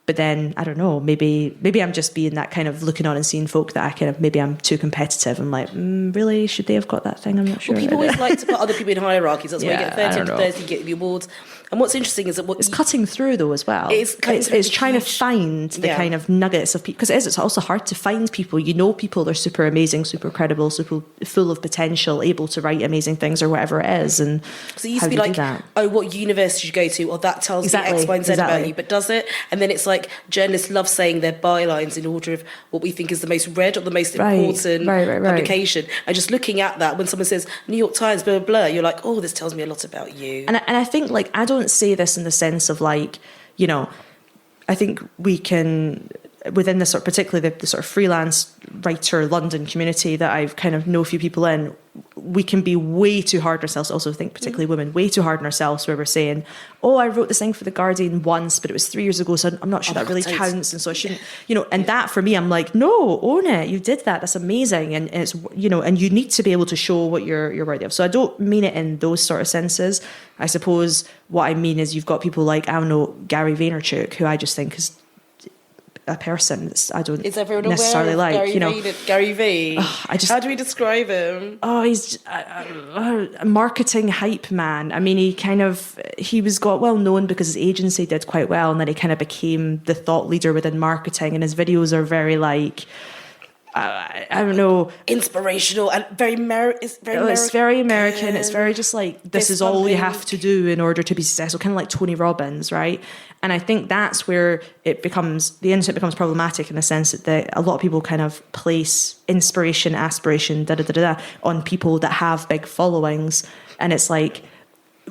But then, I don't know, maybe I'm just being that kind of looking on and seeing folk that maybe I'm too competitive. I'm like, really? Should they have got that thing? I'm not sure. Well, people always like to put other people in hierarchies. That's why you get 30 to 30, you get the awards. And what's interesting is that it's cutting through though as well. It's trying to find the kind of nuggets of people, because it's also hard to find people. People are super amazing, super credible, super full of potential, able to write amazing things or whatever it is. And so it used to be like, oh, what university you go to, or that tells me X, Y, and Z about you. But does it? And then it's like journalists love saying their bylines in order of what we think is the most read or the most important publication. And just looking at that, when someone says New York Times, blah, blah, blah, you're like, oh, this tells me a lot about you. And I think I don't say this in the sense of I think we can, within the sort of, particularly the sort of freelance writer London community that I've kind of know a few people in, we can be way too hard on ourselves. Also, I think particularly women, way too hard on ourselves, where we're saying, oh, I wrote this thing for The Guardian once, but it was 3 years ago, so I'm not sure that really counts, and so I shouldn't, and that for me, I'm like, no, own it, you did that, that's amazing, and it's, and you need to be able to show what you're worthy of. So I don't mean it in those sort of senses. I suppose what I mean is you've got people like, I don't know, Gary Vaynerchuk, who I just think is a person that I don't necessarily like. Gary V. How do we describe him? Oh, he's a marketing hype man. I mean, he got well known because his agency did quite well, and then he kind of became the thought leader within marketing. And his videos are very I don't know, inspirational and very It's very American. It's very just like, this is all you have to do in order to be successful, kind of like Tony Robbins, right? And I think that's where the internet becomes problematic, in the sense that a lot of people kind of place inspiration, aspiration, on people that have big followings. And it's like,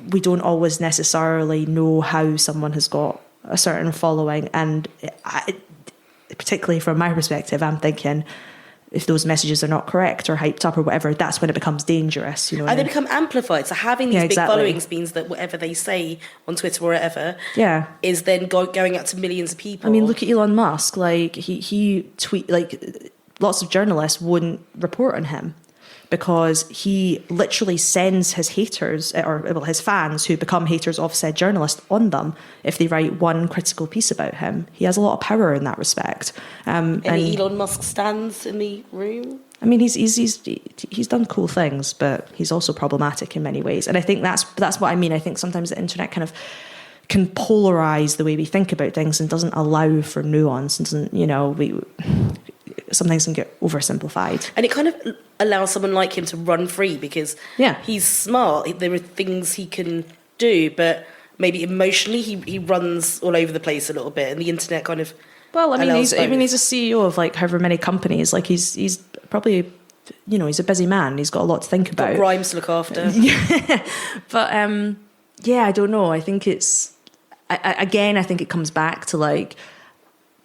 we don't always necessarily know how someone has got a certain following. And particularly from my perspective, I'm thinking, if those messages are not correct or hyped up or whatever, that's when it becomes dangerous, you know. And they become amplified. So having these big exactly. followings means that whatever they say on Twitter or whatever is then going out to millions of people. I mean, look at Elon Musk. Like he tweet, like lots of journalists wouldn't report on him because he literally sends his haters, or well, his fans who become haters of said journalist, on them if they write one critical piece about him. He has a lot of power in that respect. Any Elon Musk stands in the room? I mean, he's done cool things, but he's also problematic in many ways. And I think that's what I mean. I think sometimes the internet kind of can polarize the way we think about things and doesn't allow for nuance and doesn't, you know, some things can get oversimplified. And it kind of allows someone like him to run free because he's smart. There are things he can do, but maybe emotionally he runs all over the place a little bit, and the internet kind of. Well, he's a CEO of like however many companies. Like he's probably, you know, he's a busy man. He's got a lot to think about. Got rhymes to look after. But I don't know. I think it's I think it comes back to like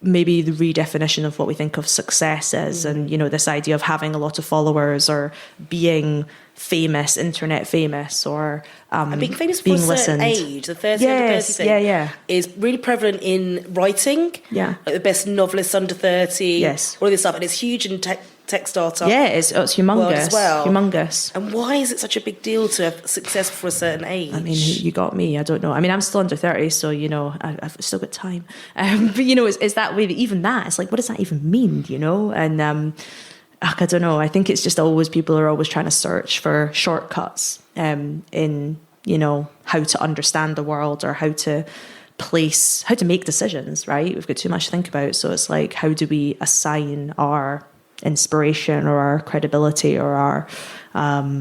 maybe the redefinition of what we think of success is, and you know, this idea of having a lot of followers or being famous, internet famous, or and being famous for a certain age, the 30 under 30 thing is really prevalent in writing. Yeah, like the best novelists under 30. Yes, all of this stuff, and it's huge in tech startup. Yeah, it's humongous as well. Humongous. And why is it such a big deal to have success for a certain age? I mean, you got me. I don't know. I mean, I'm still under 30, so you know, I've still got time. But you know, it's that way. That even that, it's like, what does that even mean? You know, and I don't know. I think it's just always people are always trying to search for shortcuts in, you know, how to understand the world or how to make decisions. Right? We've got too much to think about. So it's like, how do we assign our inspiration or our credibility or our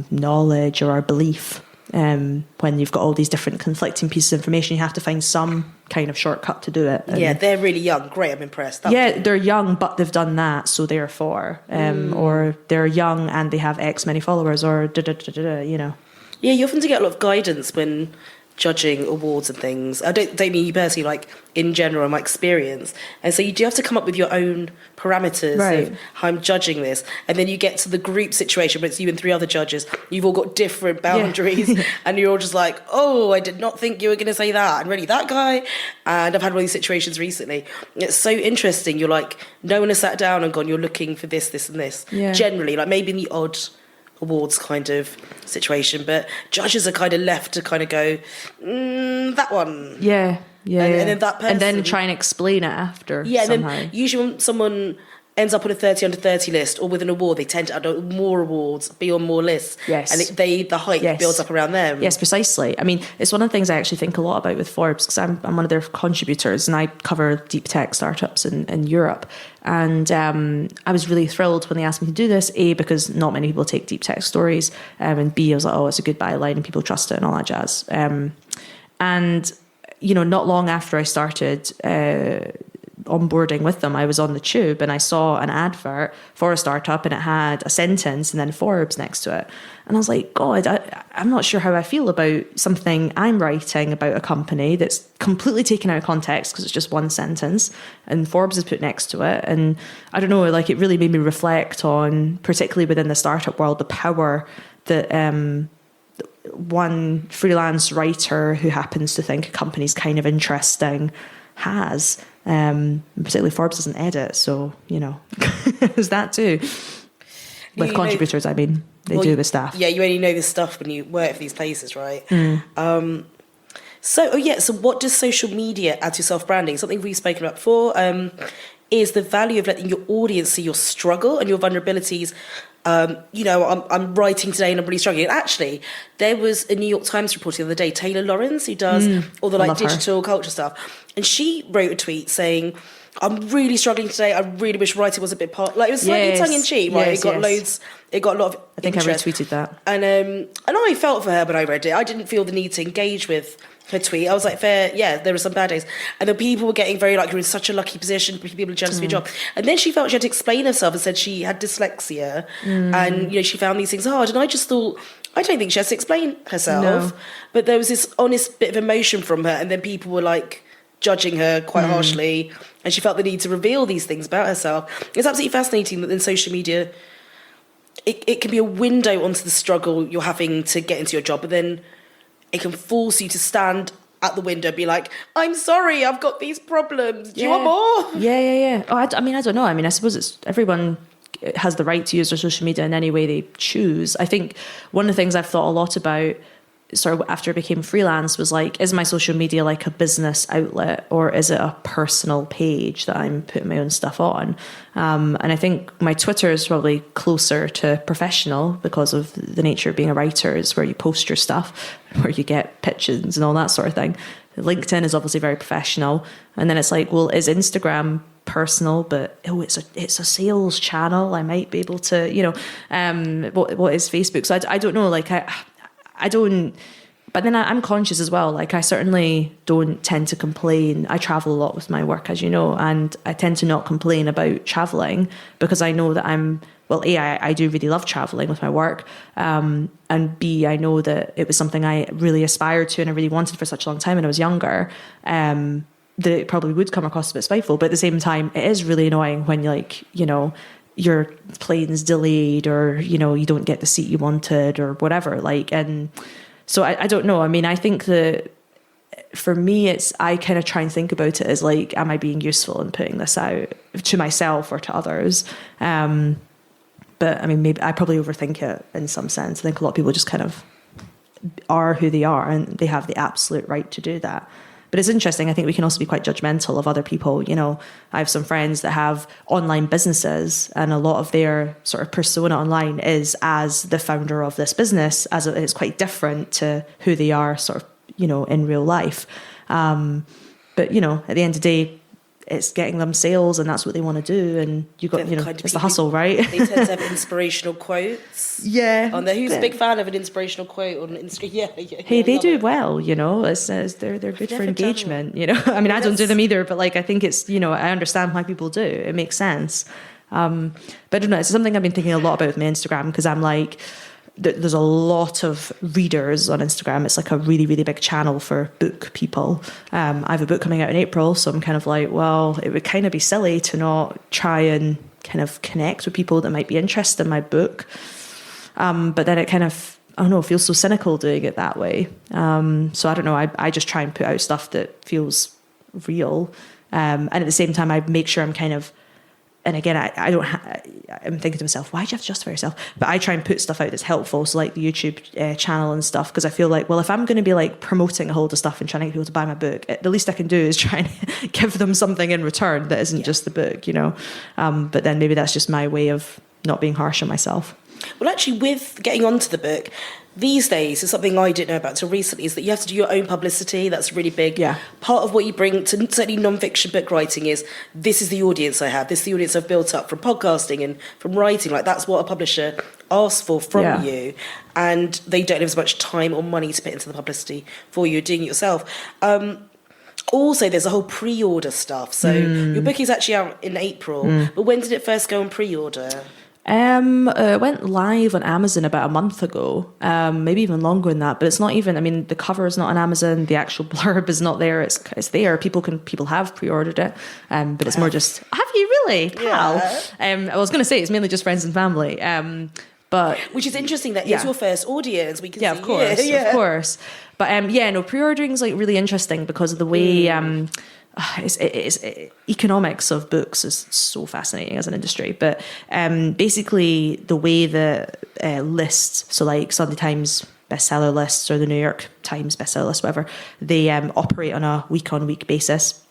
knowledge or our belief when you've got all these different conflicting pieces of information? You have to find some kind of shortcut to do it. And they're really young. Great, I'm impressed. They're young, but they've done that, so therefore or they're young and they have X many followers, or you know. Yeah, you often get a lot of guidance when judging awards and things. I don't mean you personally, like in general, in my experience. And so you do have to come up with your own parameters of how I'm judging this. And then you get to the group situation where it's you and 3 other judges. You've all got different boundaries and you're all just like, oh, I did not think you were going to say that. And really that guy. And I've had one of these situations recently. It's so interesting. You're like, no one has sat down and gone, you're looking for this, this and this. Yeah. Generally, like maybe in the odd awards kind of situation, but judges are kind of left to kind of go that one, and then that person, and then try and explain it after. And then usually when someone ends up on a 30 under 30 list or with an award, they tend to add more awards, be on more lists. Yes. And the hype builds up around them. Yes, precisely. I mean, it's one of the things I actually think a lot about with Forbes, because I'm one of their contributors and I cover deep tech startups in Europe. And I was really thrilled when they asked me to do this, A, because not many people take deep tech stories, and B, I was like, oh, it's a good byline and people trust it and all that jazz. And, you know, not long after I started onboarding with them, I was on the tube and I saw an advert for a startup and it had a sentence and then Forbes next to it. And I was like, God, I'm not sure how I feel about something I'm writing about a company that's completely taken out of context because it's just one sentence and Forbes is put next to it. And I don't know, like it really made me reflect on, particularly within the startup world, the power that one freelance writer who happens to think a company's kind of interesting has. Particularly Forbes doesn't edit, so you know there's that too. With contributors, I mean, they do with staff. Yeah, you only know this stuff when you work for these places, right? So what does social media add to self-branding? Something we've spoken about before is the value of letting your audience see your struggle and your vulnerabilities. You know, I'm writing today and I'm really struggling. And actually, there was a New York Times report the other day, Taylor Lawrence, who does all the digital culture stuff. And she wrote a tweet saying, I'm really struggling today. I really wish writing was a bit it was slightly tongue-in-cheek, right? Yes, it got a lot of I think interest. I retweeted that. And I felt for her when I read it. I didn't feel the need to engage with her tweet. I was like, there were some bad days. And then people were getting very like, you're in such a lucky position, people are jealous of your job. And then she felt she had to explain herself and said she had dyslexia. And, you know, she found these things hard. And I just thought, I don't think she has to explain herself. No. But there was this honest bit of emotion from her. And then people were like, judging her quite harshly, and she felt the need to reveal these things about herself. It's absolutely fascinating that in social media, it can be a window onto the struggle you're having to get into your job, but then it can force you to stand at the window and be like, I'm sorry, I've got these problems. Do you want more? Yeah. Oh, I mean, I don't know. I mean, I suppose it's everyone has the right to use their social media in any way they choose. I think one of the things I've thought a lot about sort of after I became freelance was like, is my social media like a business outlet, or is it a personal page that I'm putting my own stuff on? And I think my Twitter is probably closer to professional because of the nature of being a writer, is where you post your stuff, where you get pitches and all that sort of thing. LinkedIn is obviously very professional. And then it's like, well, is Instagram personal, but it's a sales channel? I might be able to, what is Facebook? So I don't know, like I don't, but then I'm conscious as well. Like I certainly don't tend to complain. I travel a lot with my work, as you know, and I tend to not complain about traveling because I know that I do really love traveling with my work. And B, I know that it was something I really aspired to and I really wanted for such a long time when I was younger. That it probably would come across a bit spiteful, but at the same time, it is really annoying when your plane's delayed, or you don't get the seat you wanted, or whatever. And so I don't know. I mean, I think that for me, I kind of try and think about it as like, am I being useful in putting this out to myself or to others? But I mean, maybe I probably overthink it in some sense. I think a lot of people just kind of are who they are, and they have the absolute right to do that. But it's interesting. I think we can also be quite judgmental of other people. I have some friends that have online businesses, and a lot of their sort of persona online is as the founder of this business, as it's quite different to who they are sort of, in real life. But, at the end of the day, it's getting them sales, and that's what they want to do. And you got, it's the hustle, right? They tend to have inspirational quotes. Yeah. On there. Who's a big fan of an inspirational quote on Instagram? Yeah. Hey, they do well, they're good for engagement, I mean, I don't do them either, but like, I think it's, I understand why people do. It makes sense. But I don't know, it's something I've been thinking a lot about with my Instagram, because I'm like, there's a lot of readers on Instagram. It's like a really, really big channel for book people. I have a book coming out in April, so I'm kind of like, well, it would kind of be silly to not try and kind of connect with people that might be interested in my book. But then it kind of, I don't know, feels so cynical doing it that way. So I don't know, I just try and put out stuff that feels real. And at the same time, I make sure I'm kind of, and again, I'm thinking to myself, why do you have to justify yourself? But I try and put stuff out that's helpful. So like the YouTube channel and stuff, because I feel like, well, if I'm going to be like promoting a whole lot of stuff and trying to get people to buy my book, the least I can do is try and give them something in return that isn't just the book, But then maybe that's just my way of not being harsh on myself. Well, actually, with getting onto the book, these days, it's something I didn't know about until recently, is that you have to do your own publicity. That's really big. Yeah. Part of what you bring to certainly non-fiction book writing is, this is the audience I have. This is the audience I've built up from podcasting and from writing. Like, that's what a publisher asks for from you. And they don't have as much time or money to put into the publicity for you. You're doing it yourself. Also, there's a whole pre-order stuff. So your book is actually out in April. But when did it first go on pre-order? It went live on Amazon about a month ago, maybe even longer than that. But it's not even. I mean, the cover is not on Amazon. The actual blurb is not there. It's there. People have pre-ordered it, but it's more just. Have you really, pal? Yeah. I was going to say it's mainly just friends and family. But which is interesting that it's your first audience. We can see of course. But pre-ordering is like really interesting because of the way. It's economics of books is so fascinating as an industry, but basically the way that lists, so like Sunday Times bestseller lists or the New York Times bestseller list, whatever, they operate on a week-on-week basis.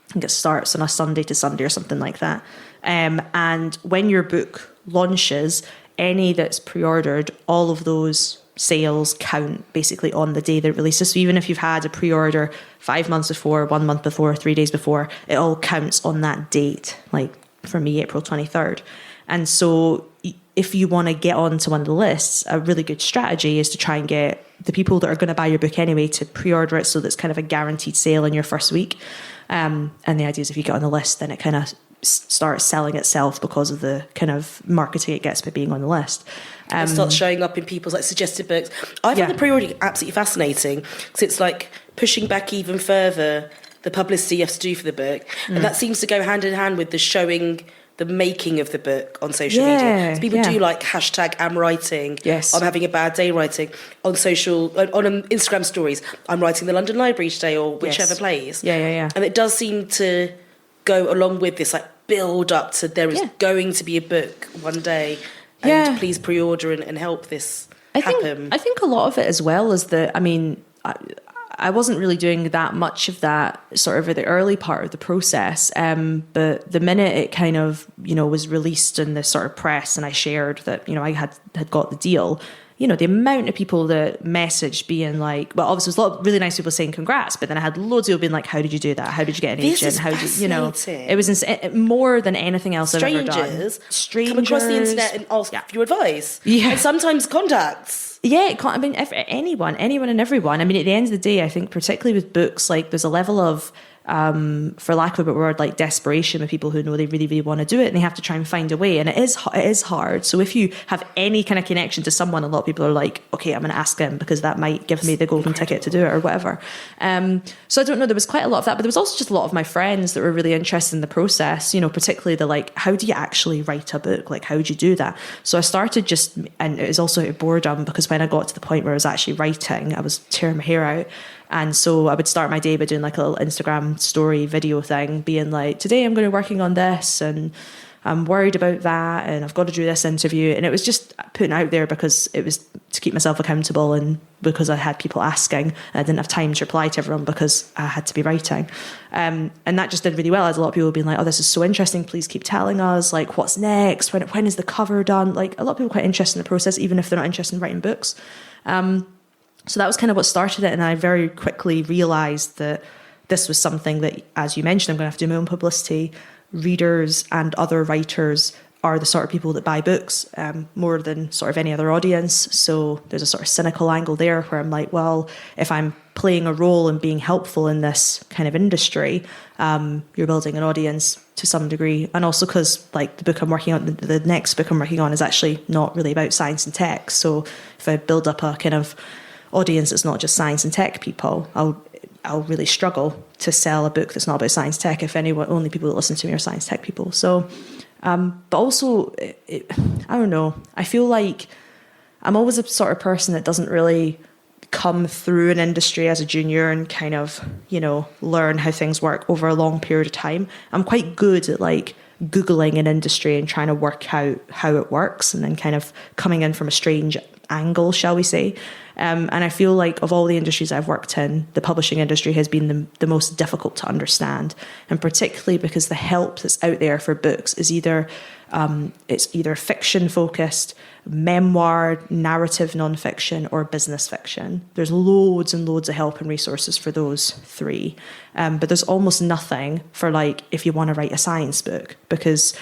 I think it starts on a Sunday to Sunday or something like that. And when your book launches, any that's pre-ordered, all of those sales count basically on the day that it releases. So even if you've had a pre-order 5 months before, 1 month before, 3 days before, it all counts on that date, like for me, April 23rd. And so if you want to get onto one of the lists, a really good strategy is to try and get the people that are going to buy your book anyway to pre-order it, so that's kind of a guaranteed sale in your first week. And the idea is if you get on the list, then it kind of starts selling itself because of the kind of marketing it gets by being on the list. It starts showing up in people's like suggested books. I find the pre-ordering absolutely fascinating because it's like pushing back even further the publicity you have to do for the book. And that seems to go hand in hand with the showing the making of the book on social media. So people do like hashtag I'm writing, I'm having a bad day writing, on Instagram stories, I'm writing the London Library today, or whichever place. And it does seem to go along with this like build up to there is going to be a book one day, and please pre-order and help this happen. I think a lot of it as well is that, I mean, I wasn't really doing that much of that sort of at the early part of the process. But the minute it kind of, was released in the sort of press and I shared that, I had got the deal, the amount of people that messaged being like, well, obviously there's a lot of really nice people saying congrats, but then I had loads of people being like, how did you do that? How did you get an agent? How did it was more than anything else I've ever done. Strangers come across the internet and ask for your advice. And sometimes contacts. Yeah, I mean, anyone and everyone. I mean, at the end of the day, I think particularly with books, like there's a level of, for lack of a better word, like desperation with people who know they really, really want to do it and they have to try and find a way. And it is hard. So if you have any kind of connection to someone, a lot of people are like, okay, I'm going to ask them because that might give me the golden ticket to do it or whatever. So I don't know, there was quite a lot of that, but there was also just a lot of my friends that were really interested in the process, particularly the like, how do you actually write a book? Like, how do you do that? So I started and it was also a boredom because when I got to the point where I was actually writing, I was tearing my hair out. And so I would start my day by doing like a little Instagram story video thing, being like, today I'm going to be working on this and I'm worried about that and I've got to do this interview. And it was just putting out there because it was to keep myself accountable and because I had people asking and I didn't have time to reply to everyone because I had to be writing. And that just did really well, as a lot of people being like, oh, this is so interesting. Please keep telling us, like, what's next? When is the cover done? Like, a lot of people are quite interested in the process, even if they're not interested in writing books. So that was kind of what started it. And I very quickly realised that this was something that, as you mentioned, I'm going to have to do my own publicity. Readers and other writers are the sort of people that buy books more than sort of any other audience. So there's a sort of cynical angle there where I'm like, well, if I'm playing a role and being helpful in this kind of industry, you're building an audience to some degree. And also because like the book I'm working on, the next book I'm working on is actually not really about science and tech. So if I build up a kind of audience that's not just science and tech people, I'll really struggle to sell a book that's not about science tech if only people that listen to me are science tech people. So, but also, I don't know. I feel like I'm always a sort of person that doesn't really come through an industry as a junior and kind of, learn how things work over a long period of time. I'm quite good at like Googling an industry and trying to work out how it works and then kind of coming in from a strange angle, shall we say. And I feel like of all the industries I've worked in, the publishing industry has been the most difficult to understand. And particularly because the help that's out there for books is either fiction focused, memoir, narrative nonfiction, or business fiction. There's loads and loads of help and resources for those three. But there's almost nothing for like if you want to write a science book because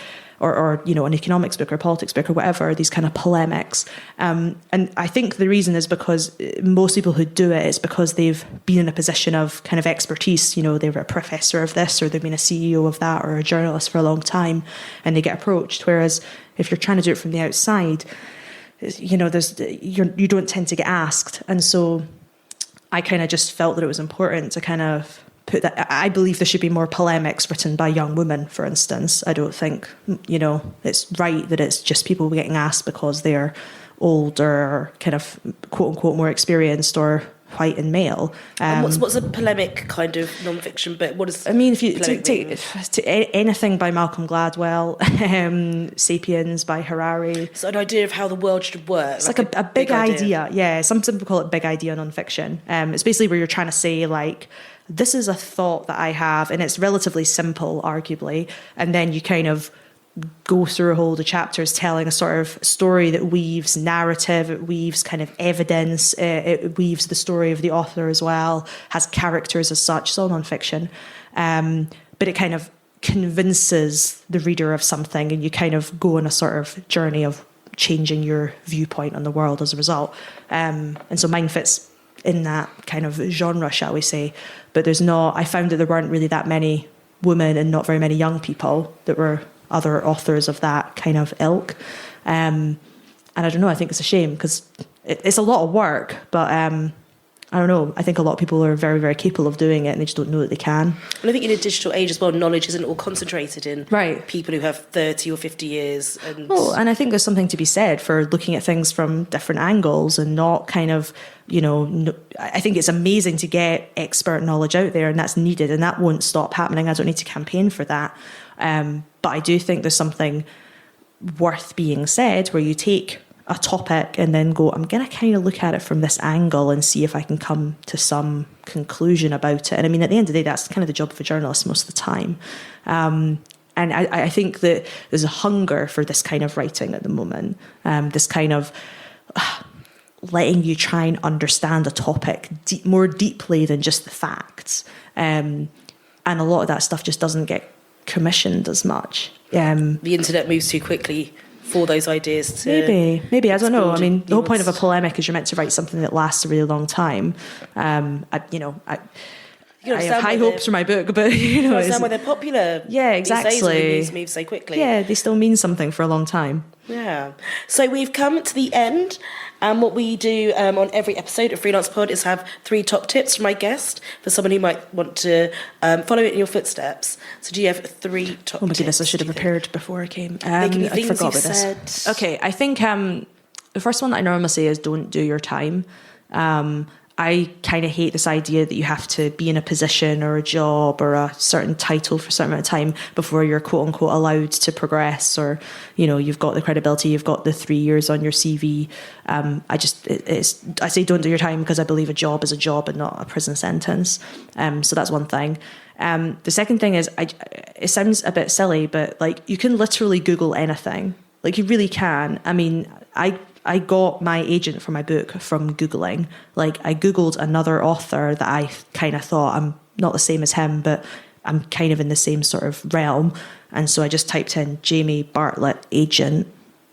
or an economics book or a politics book or whatever, these kind of polemics. And I think the reason is because most people who do it is because they've been in a position of kind of expertise. They were a professor of this or they've been a CEO of that or a journalist for a long time and they get approached. Whereas if you're trying to do it from the outside, you don't tend to get asked. And so I kind of just felt that it was important to kind of put that. I believe there should be more polemics written by young women, for instance. I don't think, it's right that it's just people getting asked because they're older or kind of quote unquote more experienced or white and male. And what's a polemic kind of non-fiction book? What is? I mean, if you take anything by Malcolm Gladwell, *Sapiens* by Harari. So an idea of how the world should work. It's like a big idea. Yeah, some people call it big idea non-fiction. It's basically where you're trying to say like, this is a thought that I have, and it's relatively simple, arguably, and then you kind of go through a whole of chapters telling a sort of story that weaves narrative, it weaves kind of evidence, it weaves the story of the author as well, has characters as such, it's all non-fiction. But it kind of convinces the reader of something, and you kind of go on a sort of journey of changing your viewpoint on the world as a result. And so mine fits in that kind of genre, shall we say. But I found that there weren't really that many women and not very many young people that were other authors of that kind of ilk. And I don't know, I think it's a shame because it's a lot of work, but I don't know. I think a lot of people are very, very capable of doing it and they just don't know that they can. And I think in a digital age as well, knowledge isn't all concentrated in people who have 30 or 50 years. And I think there's something to be said for looking at things from different angles and not kind of, I think it's amazing to get expert knowledge out there, and that's needed, and that won't stop happening. I don't need to campaign for that. But I do think there's something worth being said where you take a topic and then go, I'm going to kind of look at it from this angle and see if I can come to some conclusion about it. And I mean, at the end of the day, that's kind of the job of a journalist most of the time. And I think that there's a hunger for this kind of writing at the moment, this kind of letting you try and understand a topic more deeply than just the facts. And a lot of that stuff just doesn't get commissioned as much. The internet moves too quickly for those ideas to... Maybe, I don't know. I mean, the whole point of a polemic is you're meant to write something that lasts a really long time. I have high hopes for my book, but, understand why they're popular. Yeah, exactly. These days when news moves so quickly. Yeah, they still mean something for a long time. Yeah. So we've come to the end, and what we do on every episode of Freelance Pod is have 3 top tips from my guest for someone who might want to follow it in your footsteps. So do you have 3 top tips? Oh my goodness, I should have prepared before I came. They can be things I forgot you've about this. said. Okay, I think the first one that I normally say is don't do your time. I kind of hate this idea that you have to be in a position or a job or a certain title for a certain amount of time before you're quote unquote allowed to progress, or you've got the credibility, you've got the 3 years on your CV. I say don't do your time because I believe a job is a job and not a prison sentence. So that's one thing. The second thing is, it sounds a bit silly, but like you can literally Google anything. Like you really can. I mean, I got my agent for my book from Googling. Like I Googled another author that I kind of thought, I'm not the same as him, but I'm kind of in the same sort of realm. And so I just typed in Jamie Bartlett agent,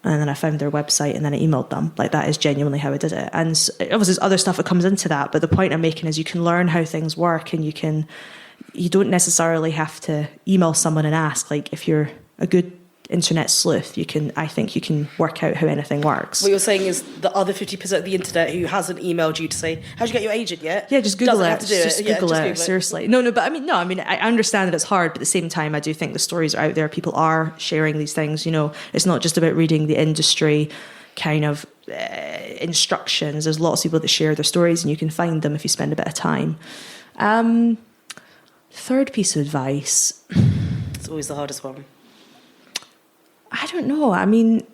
and then I found their website and then I emailed them. Like that is genuinely how I did it. And obviously there's other stuff that comes into that, but the point I'm making is you can learn how things work, and you don't necessarily have to email someone and ask. Like if you're a good internet sleuth, I think you can work out how anything works. What you're saying is the other 50% of the internet who hasn't emailed you to say, how'd you get your agent yet? Yeah, just Google Doesn't it. Have to do Google it. Seriously. No, but I mean, I understand that it's hard, but at the same time, I do think the stories are out there. People are sharing these things. It's not just about reading the industry kind of instructions. There's lots of people that share their stories, and you can find them if you spend a bit of time. Third piece of advice. It's always the hardest one. I don't know. I mean,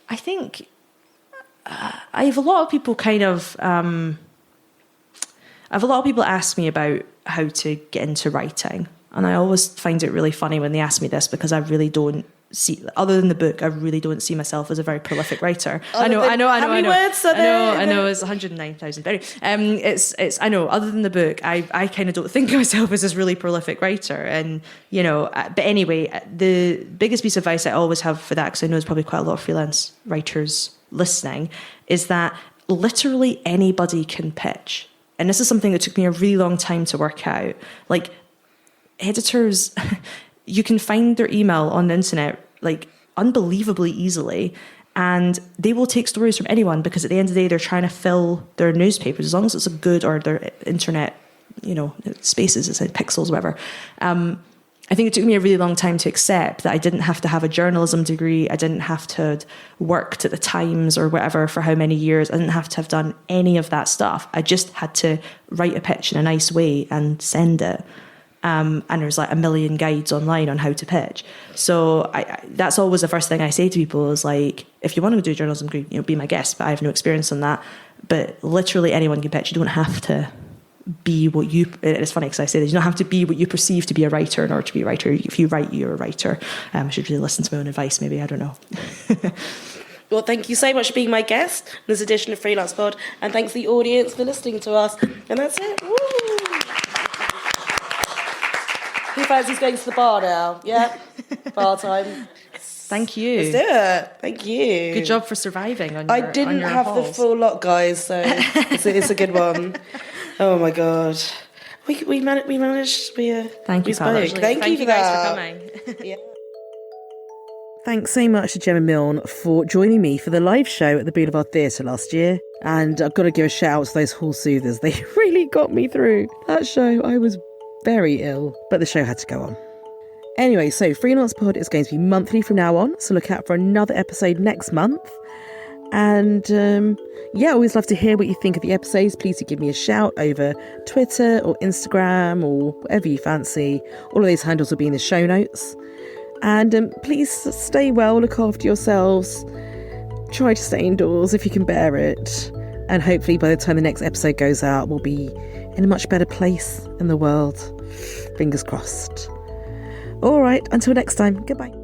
I think I have a lot of people ask me about how to get into writing. And I always find it really funny when they ask me this, because I really don't see, other than the book, I really don't see myself as a very prolific writer. I know. How many words are there? I know, it's 109,000. I know, other than the book, I kind of don't think of myself as this really prolific writer. And, but anyway, the biggest piece of advice I always have for that, because I know there's probably quite a lot of freelance writers listening, is that literally anybody can pitch. And this is something that took me a really long time to work out. Like, editors, you can find their email on the internet like unbelievably easily, and they will take stories from anyone, because at the end of the day they're trying to fill their newspapers, as long as it's a good, or their internet spaces, it's like pixels, whatever. I think it took me a really long time to accept that I didn't have to have a journalism degree. I didn't have to have worked at the Times or whatever for how many years. I didn't have to have done any of that stuff. I just had to write a pitch in a nice way and send it. And there's like a million guides online on how to pitch. So that's always the first thing I say to people is like, if you want to do journalism, be my guest, but I have no experience in that. But literally anyone can pitch. You don't have to be what you, it's funny because I say this, you don't have to be what you perceive to be a writer in order to be a writer. If you write, you're a writer. I should really listen to my own advice, maybe, I don't know. Well, thank you so much for being my guest in this edition of Freelance Pod, and thanks to the audience for listening to us. And that's it. Woo! Who fancies going to the bar now? Yeah? Bar time. Thank you. Let's do it. Thank you. Good job for surviving on your I didn't have halls. the full lot, guys, so it's a good one. Oh my God. We managed. Thank you, spoke. Thank you for guys that. for coming. Yeah. Thanks so much to Gemma Milne for joining me for the live show at the Boulevard Theatre last year. And I've got to give a shout out to those hall soothers. They really got me through that show. I was very ill, but the show had to go on. Anyway, so Freelance Pod is going to be monthly from now on, so look out for another episode next month. And I always love to hear what you think of the episodes. Please do give me a shout over Twitter or Instagram or whatever you fancy. All of those handles will be in the show notes. And please stay well, look after yourselves. Try to stay indoors if you can bear it. And hopefully by the time the next episode goes out, we'll be in a much better place in the world. Fingers crossed. All right, until next time, goodbye.